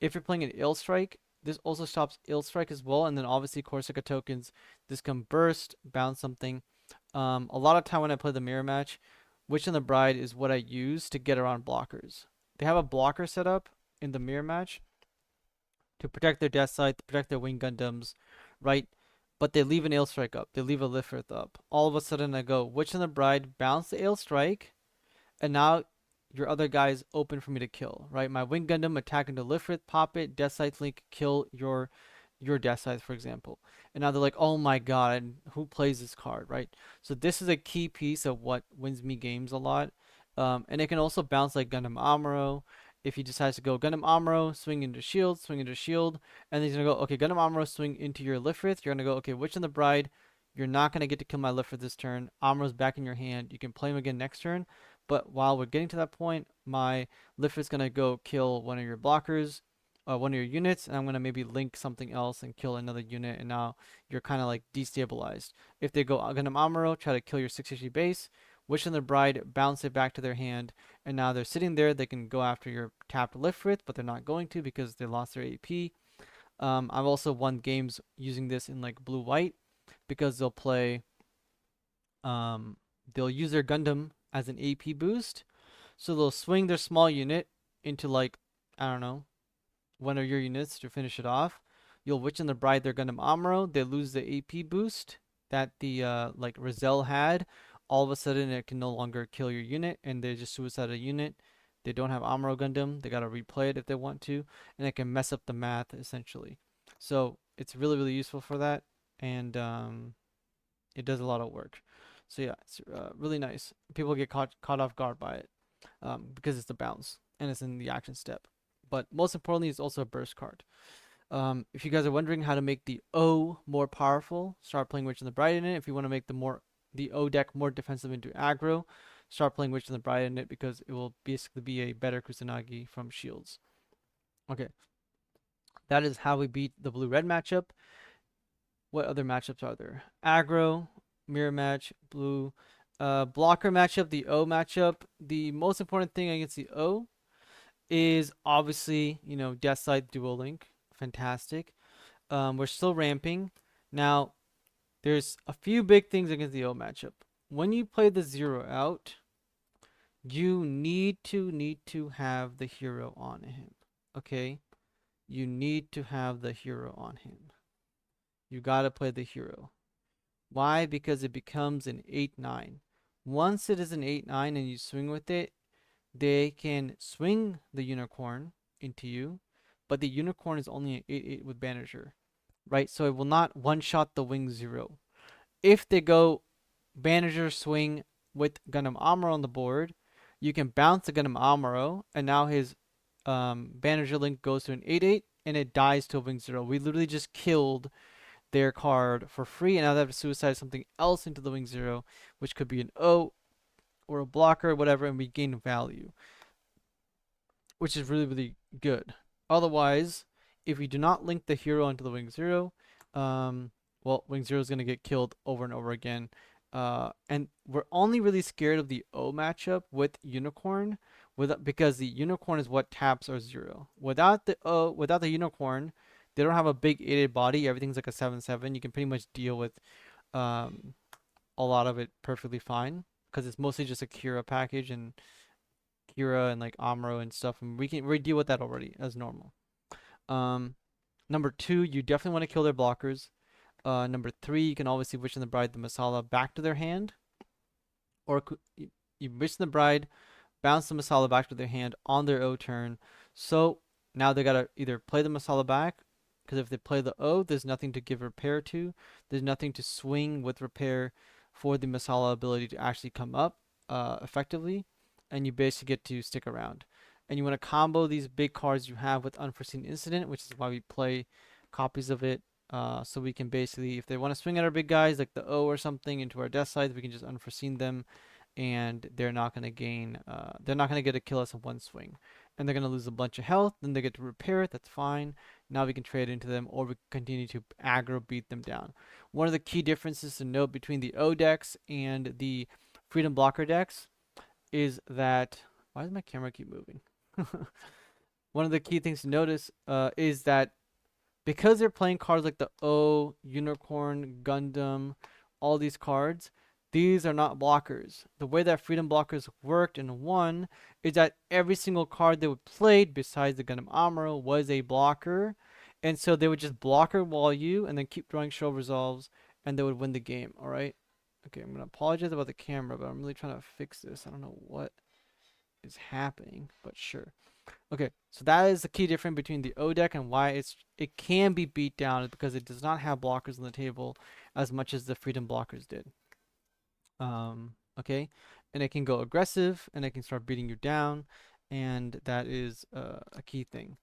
If you're playing an ailestrike, this also stops ailestrike as well, and then obviously Corsica tokens. This can burst, bounce something. A lot of time when I play the mirror match, Witch and the Bride is what I use to get around blockers. They have a blocker set up in the mirror match to protect their Death Scythe, to protect their Wing Gundams, right? But they leave an ailestrike up. They leave a Lifrith up. All of a sudden I go, Witch and the Bride, bounce the ailestrike, and now your other guy is open for me to kill, right? My Wing Gundam attack into Lifrith, pop it, Death Scythe Link, kill your your death size, for example. And now they're like, oh my god, who plays this card, right? So this is a key piece of what wins me games a lot. And it can also bounce like Gundam Amuro. If he decides to go Gundam Amuro, swing into shield, and then he's gonna go, okay, Gundam Amuro, swing into your Lifrith. You're gonna go, okay, Witch in the Bride. You're not gonna get to kill my Lifrith this turn. Amuro's back in your hand. You can play him again next turn. But while we're getting to that point, my Lifrith's gonna go kill one of your blockers, one of your units, and I'm gonna maybe link something else and kill another unit, and now you're kind of like destabilized. If they go Gundam Amuro, try to kill your 6 HP base, Wish on the Bride, bounce it back to their hand, and now they're sitting there. They can go after your tapped Lifrith, but they're not going to because they lost their AP. I've also won games using this in like blue white because um, they'll use their Gundam as an AP boost, so they'll swing their small unit into like, I don't know, one of your units to finish it off. You'll Witch in the Bride their Gundam Amuro. They lose the AP boost that the like Rizal had. All of a sudden, it can no longer kill your unit, and they just suicide a unit. They don't have Amuro Gundam. They gotta replay it if they want to, and it can mess up the math essentially. So it's really really useful for that, and it does a lot of work. So yeah, it's really nice. People get caught off guard by it because it's a bounce and it's in the action step. But most importantly, it's also a burst card. If you guys are wondering how to make the O more powerful, start playing Witch in the Bride in it. If you want to make the O deck more defensive into aggro, start playing Witch in the Bride in it because it will basically be a better Kusanagi from Shields. Okay, that is how we beat the blue-red matchup. What other matchups are there? Aggro, mirror match, blue, blocker matchup, the O matchup. The most important thing against the O is obviously, Death Side Dual Link. Fantastic. We're still ramping. Now, there's a few big things against the O matchup. When you play the 0 out, you need to have the hero on him. Okay? You need to have the hero on him. You gotta play the hero. Why? Because it becomes an 8-9. Once it is an 8-9 and you swing with it, they can swing the unicorn into you, but the unicorn is only an 8-8 with Banisher, right? So it will not one-shot the wing 0. If they go Banisher swing with Gundam Amuro on the board, you can bounce the Gundam Amuro, and now his Banisher link goes to an 8-8, and it dies to a wing 0. We literally just killed their card for free, and now they have to suicide something else into the wing 0, which could be an O or a blocker or whatever, and we gain value, which is really, really good. Otherwise, if we do not link the hero into the wing 0, well, wing 0 is going to get killed over and over again. And we're only really scared of the O matchup with Unicorn, because the Unicorn is what taps our 0. Without the Unicorn, they don't have a big 8-8 body. Everything's like a 7-7. You can pretty much deal with a lot of it perfectly fine because it's mostly just a Kira package and Kira and like Amuro and stuff, and we deal with that already as normal. Um, Number 2, you definitely want to kill their blockers. Number 3, you can obviously Wish in the Bride the Masala back to their hand, or you Wish in the Bride, bounce the Masala back to their hand on their O turn. So now they gotta either play the Masala back, because if they play the O, there's nothing to give repair to. There's nothing to swing with repair for the Masala ability to actually come up effectively, and you basically get to stick around. And you want to combo these big cards you have with Unforeseen Incident, which is why we play copies of it. So we can basically, if they want to swing at our big guys like the O or something into our death side, we can just unforeseen them, and they're not gonna get a kill us in one swing, and they're gonna lose a bunch of health. Then they get to repair it. That's fine. Now we can trade into them, or we continue to aggro beat them down. One of the key differences to note between the O decks and the Freedom Blocker decks is that, why does my camera keep moving? One of the key things to notice is that because they're playing cards like the O, Unicorn, Gundam, all these cards, these are not blockers. The way that Freedom Blockers worked and won is that every single card they would played besides the Gundam Amuro was a blocker. And so they would just blocker wall you and then keep drawing show resolves, and they would win the game, alright? Okay, I'm going to apologize about the camera, but I'm really trying to fix this. I don't know what is happening, but sure. Okay, so that is the key difference between the O deck and why it can be beat down is because it does not have blockers on the table as much as the freedom blockers did. Okay, and it can go aggressive and it can start beating you down, and that is a key thing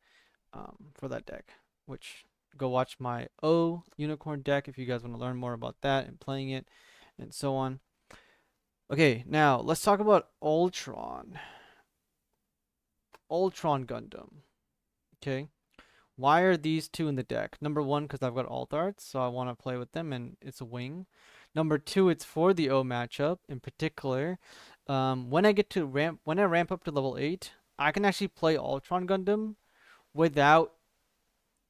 for that deck. Which go watch my O unicorn deck if you guys want to learn more about that and playing it and so on. Okay, now let's talk about Ultron. Ultron Gundam. Okay. Why are these two in the deck? Number one, because I've got alt arts, so I want to play with them, and it's a wing. Number two, it's for the O matchup in particular. When I get to when I ramp up to level 8, I can actually play Ultron Gundam without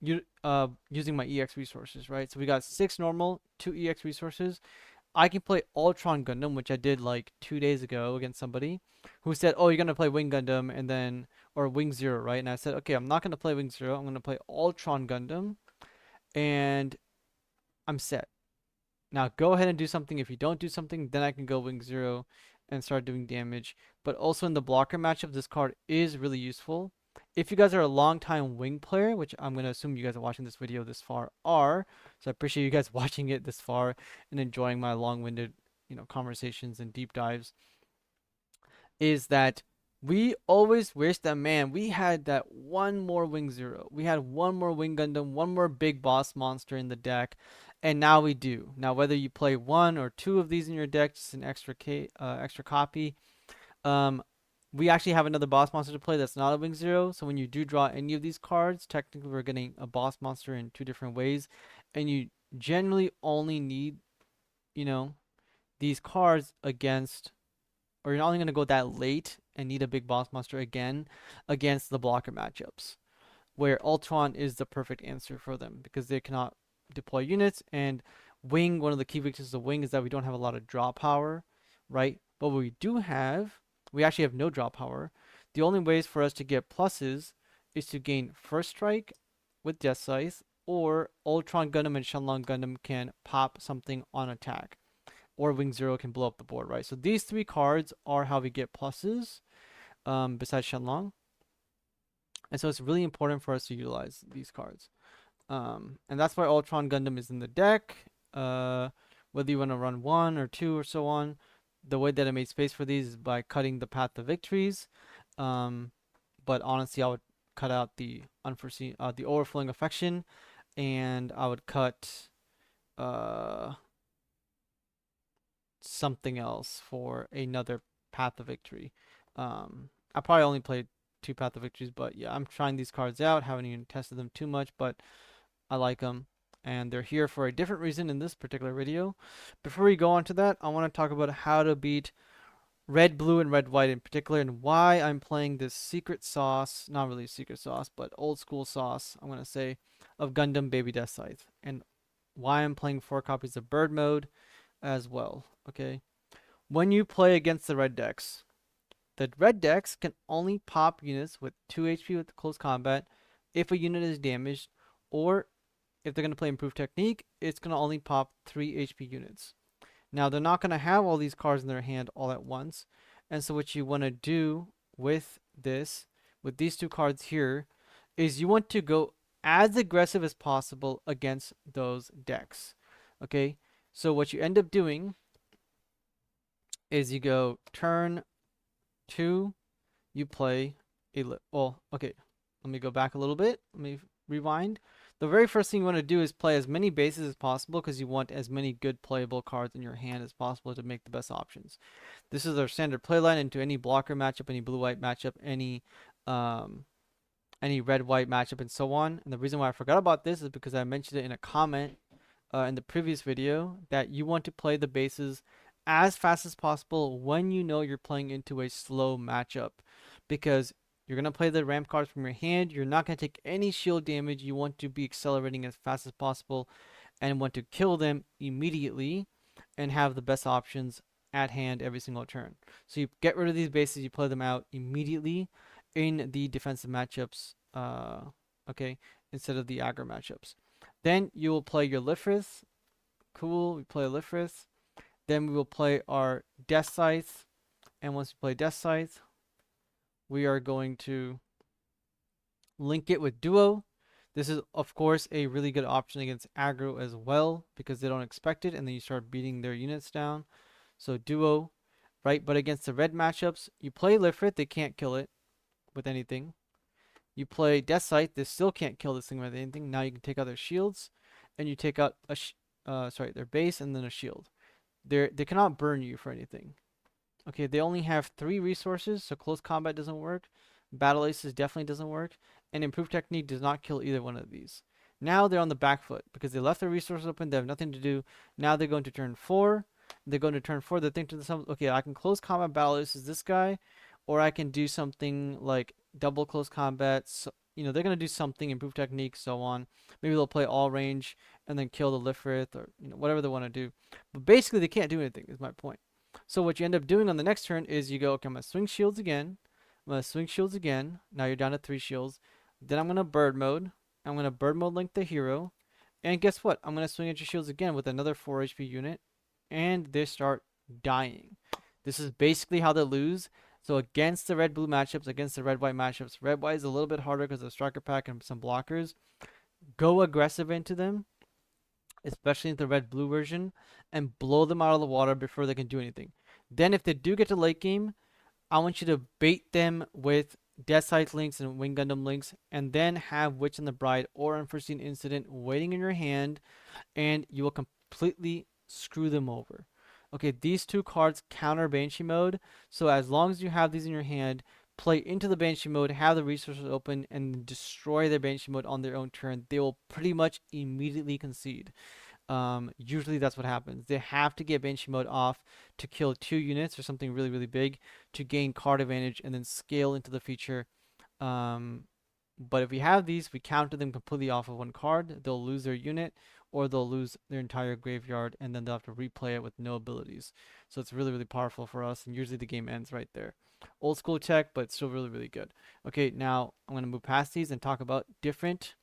using my EX resources, right? So we got 6 normal, 2 EX resources. I can play Ultron Gundam, which I did like 2 days ago against somebody who said, "Oh, you're gonna play Wing Gundam and then or Wing Zero, right?" And I said, "Okay, I'm not gonna play Wing Zero. I'm gonna play Ultron Gundam, and I'm set. Now go ahead and do something. If you don't do something, then I can go Wing Zero and start doing damage. But also in the blocker matchup, this card is really useful. If you guys are a long time Wing player, which I'm gonna assume you guys are watching this video this far are, so I appreciate you guys watching it this far and enjoying my long-winded, conversations and deep dives, is that we always wish that, man, we had that one more Wing Zero. We had one more Wing Gundam, one more big boss monster in the deck, and now we do. Now, whether you play one or two of these in your deck, just an extra copy, um, we actually have another boss monster to play that's not a Wing Zero. So when you do draw any of these cards, technically we're getting a boss monster in two different ways, and you generally only need, you know, these cards against, or you're only going to go that late and need a big boss monster again against the blocker matchups, where Ultron is the perfect answer for them because they cannot deploy units. And Wing, one of the key weaknesses of Wing is that we don't have a lot of draw power, right? But what we do have, we actually have no draw power. The only ways for us to get pluses is to gain First Strike with Death Scythe, or Ultron Gundam and Shenlong Gundam can pop something on attack, or Wing Zero can blow up the board, right? So these three cards are how we get pluses, besides Shenlong. And so it's really important for us to utilize these cards. And that's why Ultron Gundam is in the deck. Whether you want to run one or two or so on, the way that I made space for these is by cutting the path to victories. But honestly, I would cut out the unforeseen, the overflowing affection, and I would cut uh something else for another path of victory. I probably only played two path of victories, but yeah, I'm trying these cards out. Haven't even tested them too much, but I like them, and they're here for a different reason in this particular video. Before we go on to that, I want to talk about how to beat red, blue, and red, white in particular, and why I'm playing this secret sauce, not really secret sauce, but old school sauce, I'm going to say, of Gundam Baby Death Scythe, and why I'm playing 4 copies of bird mode as well. Okay, when you play against the red decks can only pop units with 2 HP with close combat if a unit is damaged, or if they're going to play improved technique, it's going to only pop 3 HP units. Now, they're not going to have all these cards in their hand all at once, and so what you want to do with with these two cards here, is you want to go as aggressive as possible against those decks. Okay, so what you end up doing is you go turn 2, you play well, okay, let me go back a little bit. Let me rewind. The very first thing you want to do is play as many bases as possible because you want as many good playable cards in your hand as possible to make the best options. This is our standard play line into any blocker matchup, any blue-white matchup, um, any red-white matchup, and so on. And the reason why I forgot about this is because I mentioned it in a comment in the previous video, that you want to play the bases as fast as possible when you know you're playing into a slow matchup, because you're going to play the ramp cards from your hand. You're not going to take any shield damage. You want to be accelerating as fast as possible and want to kill them immediately and have the best options at hand every single turn. So you get rid of these bases, you play them out immediately in the defensive matchups, okay, instead of the aggro matchups. Then you will play your Lifrith. Cool, we play Lifrith. Then we will play our Death Scythe. And once we play Death Scythe, we are going to Link it with Duo. This is, of course, a really good option against aggro as well because they don't expect it and then you start beating their units down. So Duo, right? But against the red matchups, you play Lifrit, they can't kill it with anything. You play Death Sight, they still can't kill this thing with anything. Now you can take out their shields and you take out their base and then a shield. They cannot burn you for anything. Okay, they only have 3 resources, so close combat doesn't work. Battle Aces definitely doesn't work. And Improved Technique does not kill either one of these. Now they're on the back foot because they left their resources open. They have nothing to do. Now they're going to turn 4. They're going to turn 4. They think to themselves, okay, I can close combat Battle Aces this guy, or I can do something like double close combat. So, they're going to do something, Improved Technique, so on. Maybe they'll play all range and then kill the Lifrith or whatever they want to do. But basically, they can't do anything, is my point. So what you end up doing on the next turn is you go, okay, I'm going to swing shields again. I'm going to swing shields again. Now you're down to 3 shields. Then I'm going to bird mode. I'm going to bird mode link the hero. And guess what? I'm going to swing at your shields again with another 4 HP unit. And they start dying. This is basically how they lose. So against the red-blue matchups, against the red-white matchups, red-white is a little bit harder because of striker pack and some blockers. Go aggressive into them, especially in the red blue version, and blow them out of the water before they can do anything. Then if they do get to late game, I want you to bait them with Death Sight links and Wing Gundam links, and then have Witch and the Bride or Unforeseen Incident waiting in your hand, and you will completely screw them over. Okay, these 2 cards counter Banshee mode, so as long as you have these in your hand, play into the Banshee mode, have the resources open, and destroy their Banshee mode on their own turn. They will pretty much immediately concede. Usually that's what happens. They have to get Banshee mode off to kill 2 units or something really, really big to gain card advantage and then scale into the feature. Um, but if we have these, we counter them completely off of 1 card. They'll lose their unit or they'll lose their entire graveyard and then they'll have to replay it with no abilities. So it's really, really powerful for us, and usually the game ends right there. Old school tech, but still really, really good. Okay, now I'm going to move past these and talk about different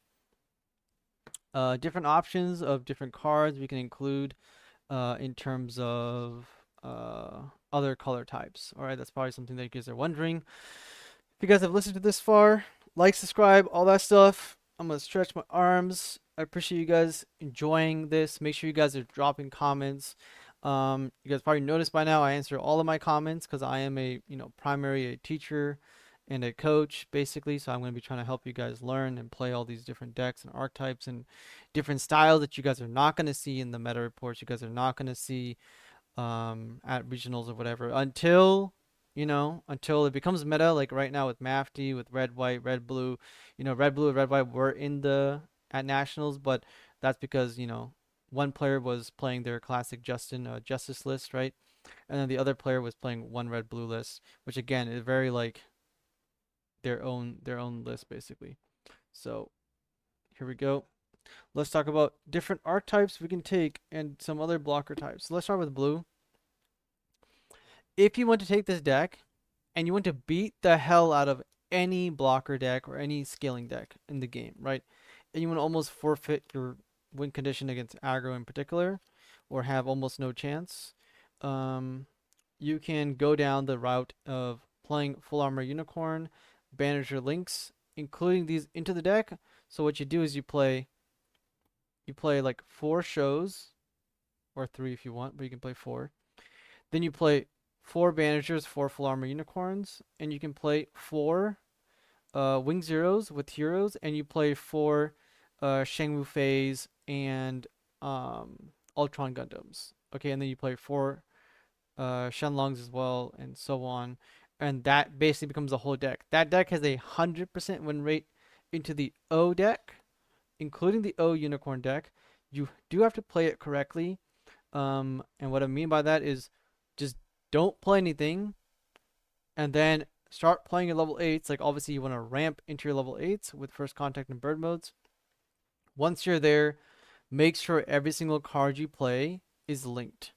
options of different cards we can include in terms of other color types. All right, that's probably something that you guys are wondering. If you guys have listened to this far, like, subscribe, all that stuff. I'm gonna stretch my arms. I appreciate you guys enjoying this. Make sure you guys are dropping comments. You guys probably noticed by now I answer all of my comments because I am a primary a teacher and a coach basically. So I'm going to be trying to help you guys learn and play all these different decks and archetypes and different styles that you guys are not going to see in the meta reports. You guys are not going to see at regionals or whatever until it becomes meta, like right now with Mafty, with red white, red blue. Red blue and red white were in the at nationals, but that's because one player was playing their classic Justice list, right? And then the other player was playing one red blue list, which again is very like their own list basically. So here we go. Let's talk about different archetypes we can take and some other blocker types. So let's start with blue. If you want to take this deck and you want to beat the hell out of any blocker deck or any scaling deck in the game, right? And you want to almost forfeit your win condition against aggro in particular, or have almost no chance, you can go down the route of playing full armor unicorn, banish your links, including these into the deck. So what you do is you play like 4 shows, or 3 if you want, but you can play 4. Then you play 4 banishers, 4 full armor unicorns, and you can play 4 wing zeros with heroes, and you play 4 Shangwu Feis and Ultron Gundams. Okay, and then you play 4 Shenlongs as well, and so on. And that basically becomes a whole deck. That deck has a 100% win rate into the O deck, including the O unicorn deck. You do have to play it correctly. And what I mean by that is just don't play anything and then start playing your level 8s. Like obviously you want to ramp into your level 8s with first contact and bird modes. Once you're there, make sure every single card you play is linked.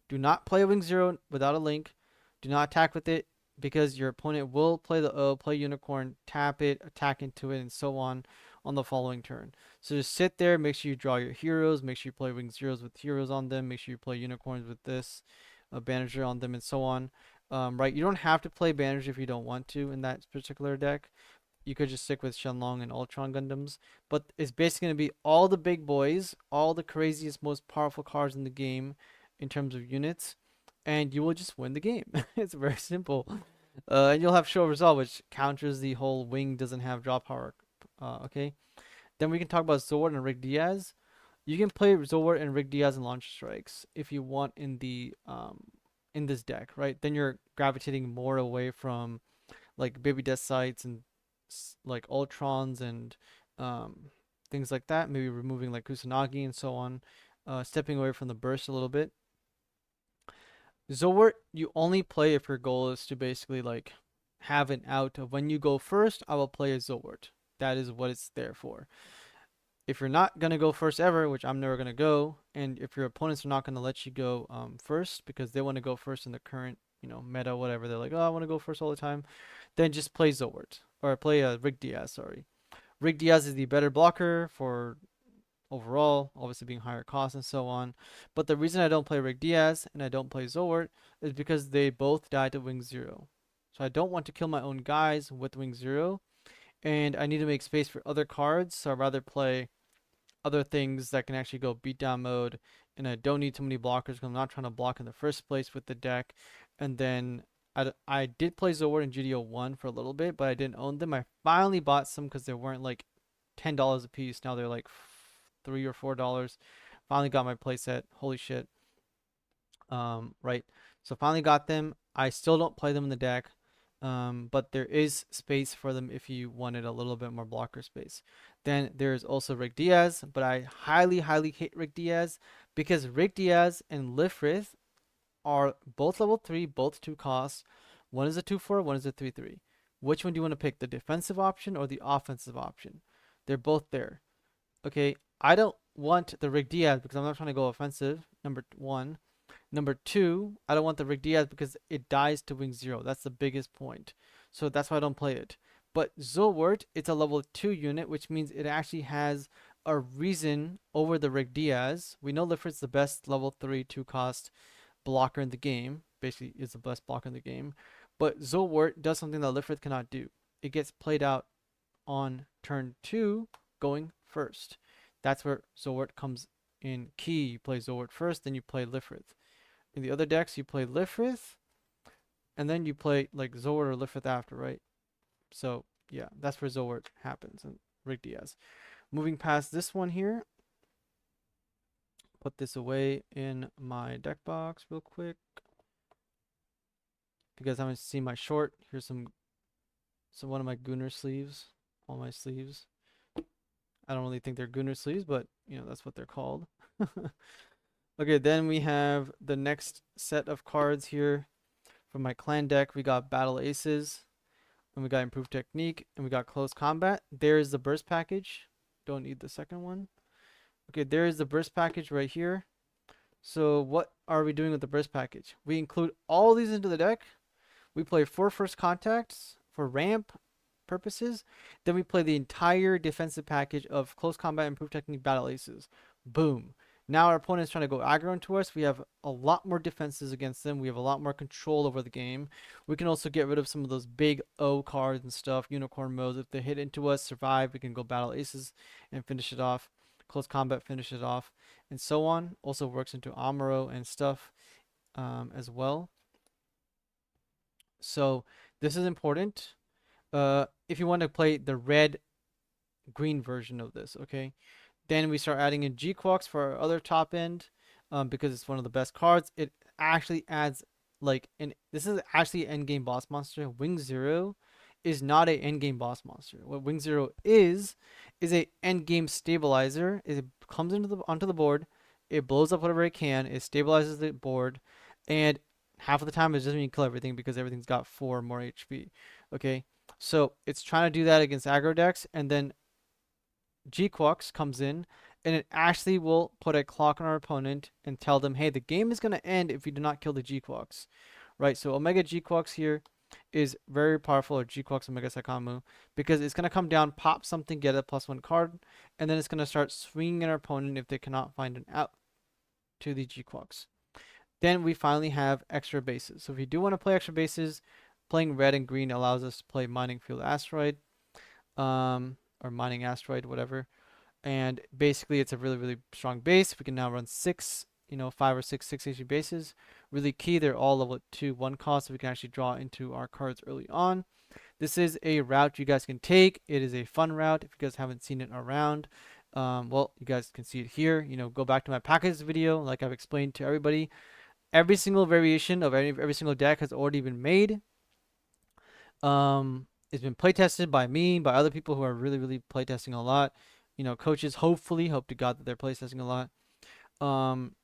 Do not play Wing Zero without a link. Do not attack with it because your opponent will play the O, play Unicorn, tap it, attack into it, and so on the following turn. So just sit there, make sure you draw your heroes, make sure you play Wing Zeros with heroes on them, make sure you play Unicorns with this, Banisher on them, and so on. Right, you don't have to play Banisher if you don't want to in that particular deck. you could just stick with Shenlong and Ultron Gundams. But it's basically going to be all the big boys, all the craziest, most powerful cards in the game in terms of units, and you will just win the game. It's very simple. And you'll have show result, which counters the whole wing doesn't have draw power. Okay. Then we can talk about Zord and Rick Diaz. You can play Zord and Rick Diaz and launch strikes if you want in this deck, right? Then you're gravitating more away from like baby death sites and like Ultrons and um, things like that. Maybe removing like Kusanagi and so on. Stepping away from the burst a little bit. Zord, you only play if your goal is to basically like have an out of when you go first, I will play a Zord. That is what it's there for. If you're not gonna go first ever, which I'm never gonna go, and if your opponents are not gonna let you go first because they want to go first in the current meta, whatever, they're like, oh, I want to go first all the time, then just play Zord or play Rick Diaz. Sorry, Rick Diaz is the better blocker for overall, obviously being higher cost and so on. But the reason I don't play Rick Diaz and I don't play Zord is because they both die to Wing Zero. So I don't want to kill my own guys with Wing Zero, and I need to make space for other cards. So I'd rather play other things that can actually go beatdown mode, and I don't need too many blockers because I'm not trying to block in the first place with the deck. And then I did play Zord and GD01 for a little bit, but I didn't own them. I finally bought some because they weren't like $10 a piece. Now they're like $3 or $4. Finally got my playset. Holy shit. Right. So finally got them. I still don't play them in the deck. But there is space for them if you wanted a little bit more blocker space. Then there's also Rick Diaz, but I highly, highly hate Rick Diaz because Rick Diaz and Lifrith are both level 3, both 2 costs. One is a 2/4, one is a 3/3. Which one do you want to pick, the defensive option or the offensive option? They're both there. Okay, I don't want the Rick Diaz because I'm not trying to go offensive, number one. Number two, I don't want the Rick Diaz because it dies to Wing Zero. That's the biggest point. So that's why I don't play it. But Zolwart, it's a level 2 unit, which means it actually has a reason over the Rick Diaz. We know Lifrit's the best level 3 2 cost blocker in the game. Basically, is the best blocker in the game. But Zolwart does something that Lifrit cannot do. It gets played out on turn 2, going first. That's where Zolwart comes in key. You play Zolwart first, then you play Lifrith. In the other decks, you play Lifrith, and then you play like Zord or Lifrith after, right? So yeah, that's where Zord happens and Rick Diaz. Moving past this one here, put this away in my deck box real quick. If you guys haven't seen my short, here's some one of my Gunner sleeves. All my sleeves. I don't really think they're Gunner sleeves, but that's what they're called. Okay, then we have the next set of cards here from my clan deck. We got Battle Aces, and we got Improved Technique, and we got Close Combat. There's the burst package. Don't need the second one. Okay, there is the burst package right here. So what are we doing with the burst package? We include all these into the deck. We play 4 first contacts for ramp purposes. Then we play the entire defensive package of Close Combat, Improved Technique, Battle Aces. Boom. Now our opponent's trying to go aggro into us. We have a lot more defenses against them. We have a lot more control over the game. We can also get rid of some of those big O cards and stuff, unicorn modes. If they hit into us, survive, we can go Battle Aces and finish it off. Close Combat, finish it off, and so on. Also works into Amuro and stuff as well. So this is important. If you want to play the red-green version of this, okay? Then we start adding in G-Quox for our other top end because it's one of the best cards. It actually adds this is actually an endgame boss monster. Wing Zero is not a endgame boss monster. What Wing Zero is a endgame stabilizer. It comes onto the board, it blows up whatever it can, it stabilizes the board, and half of the time it doesn't even kill everything because everything's got 4 more HP. Okay, so it's trying to do that against aggro decks, and then G-Quox comes in and it actually will put a clock on our opponent and tell them, hey, the game is going to end if you do not kill the G-Quox. Right? So Omega G-Quox here is very powerful, or G-Quox Omega Sakamu, because it's going to come down, pop something, get a +1 card, and then it's going to start swinging at our opponent if they cannot find an out to the G-Quox. Then we finally have extra bases. So if you do want to play extra bases, playing red and green allows us to play Mining Field Asteroid. or mining asteroid, whatever. And basically, it's a really, really strong base. We can now run six, 5 or 6 HP bases. Really key. They're all level 2/1 cost, so we can actually draw into our cards early on. This is a route you guys can take. It is a fun route if you guys haven't seen it around. Well, you guys can see it here. Go back to my packages video, like I've explained to everybody. Every single variation of every single deck has already been made. It's been play tested by me, by other people who are really, really play testing a lot. Coaches hopefully hope to God that they're play testing a lot. Um,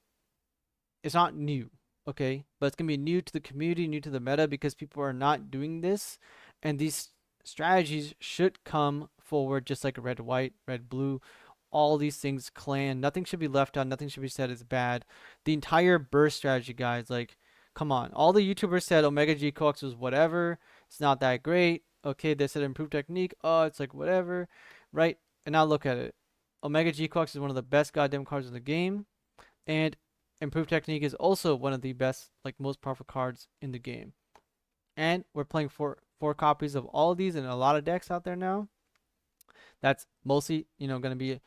it's not new, okay? But it's gonna be new to the community, new to the meta because people are not doing this, and these strategies should come forward just like red, white, red, blue. All these things clan. Nothing should be left out. Nothing should be said as bad. The entire burst strategy, guys. Like, come on. All the YouTubers said Omega G Cox was whatever. It's not that great. Okay, they said improved technique. Oh, it's like whatever, right? And now look at it. Omega G Cox is one of the best goddamn cards in the game. And improved technique is also one of the best, like most powerful cards in the game. And we're playing four copies of all of these in a lot of decks out there now. That's mostly, going to be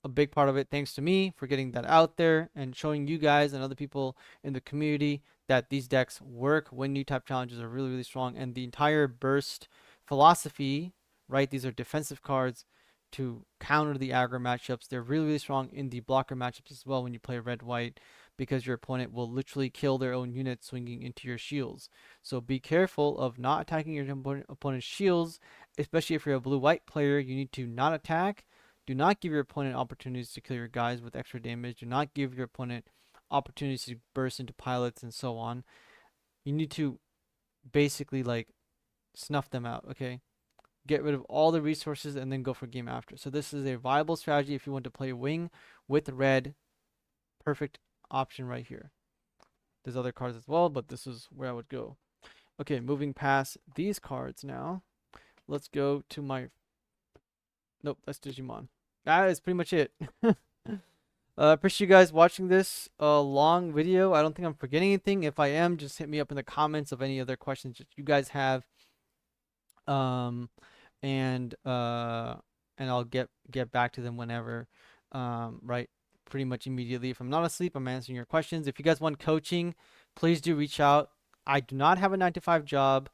a big part of it thanks to me for getting that out there and showing you guys and other people in the community that these decks work when new type challenges are really, really strong. And the entire burst philosophy, right? These are defensive cards to counter the aggro matchups. They're really, really strong in the blocker matchups as well when you play red white because your opponent will literally kill their own units swinging into your shields. So be careful of not attacking your opponent's shields, especially if you're a blue white player. You need to not attack. Do not give your opponent opportunities to kill your guys with extra damage. Do not give your opponent opportunities to burst into pilots and so on. You need to basically like snuff them out, okay? Get rid of all the resources and then go for game after. So this is a viable strategy if you want to play wing with red. Perfect option right here. There's other cards as well, but this is where I would go. Okay, moving past these cards now. Let's go to my... Nope, that's Digimon. That is pretty much it. Appreciate you guys watching this long video. I don't think I'm forgetting anything. If I am, just hit me up in the comments of any other questions that you guys have. Um, and I'll get back to them whenever. Right, pretty much immediately. If I'm not asleep, I'm answering your questions. If you guys want coaching, please do reach out. I do not have a 9 to 5 job.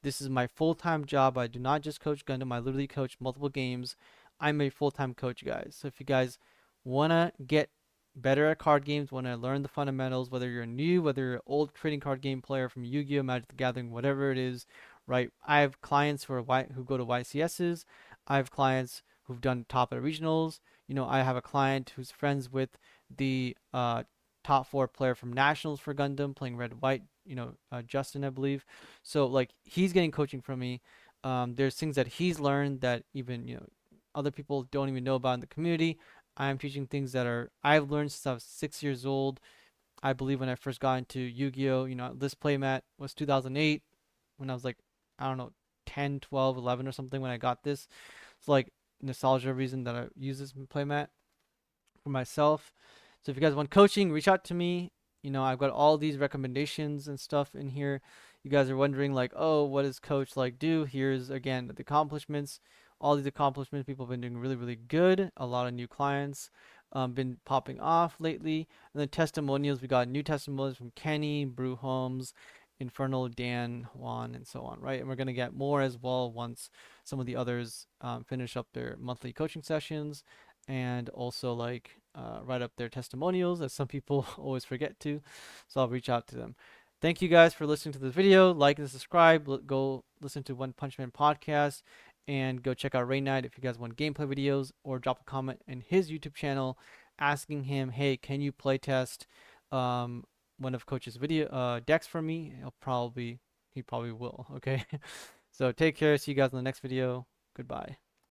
This is my full-time job. I do not just coach Gundam. I literally coach multiple games. I'm a full-time coach, guys. So if you guys want to get better at card games, want to learn the fundamentals, whether you're new, whether you're an old trading card game player from Yu-Gi-Oh, Magic the Gathering, whatever it is, right? I have clients who go to YCSs. I have clients who've done top at regionals. I have a client who's friends with the top 4 player from nationals for Gundam, playing red white. Justin, I believe. So like he's getting coaching from me. There's things that he's learned that even other people don't even know about in the community. I'm teaching things that I've learned since I was 6 years old. I believe when I first got into Yu-Gi-Oh, this playmat was 2008 when I was like, I don't know, 10, 12, 11 or something when I got this. It's like nostalgia reason that I use this playmat for myself. So if you guys want coaching, reach out to me. I've got all these recommendations and stuff in here. You guys are wondering like, oh, what does coach like do? Here's again the accomplishments. All these accomplishments, people have been doing really, really good. A lot of new clients been popping off lately. And then testimonials, we got new testimonials from Kenny, Brew Holmes, Infernal, Dan, Juan, and so on, right? And we're gonna get more as well once some of the others finish up their monthly coaching sessions and also like write up their testimonials, as some people always forget to. So I'll reach out to them. Thank you guys for listening to this video. Like and subscribe. Go listen to One Punch Man podcast and go check out Ray Knight if you guys want gameplay videos, or drop a comment in his YouTube channel asking him, hey, can you play test one of Coach's video decks for me? He probably will. Okay. So take care. See you guys in the next video. Goodbye.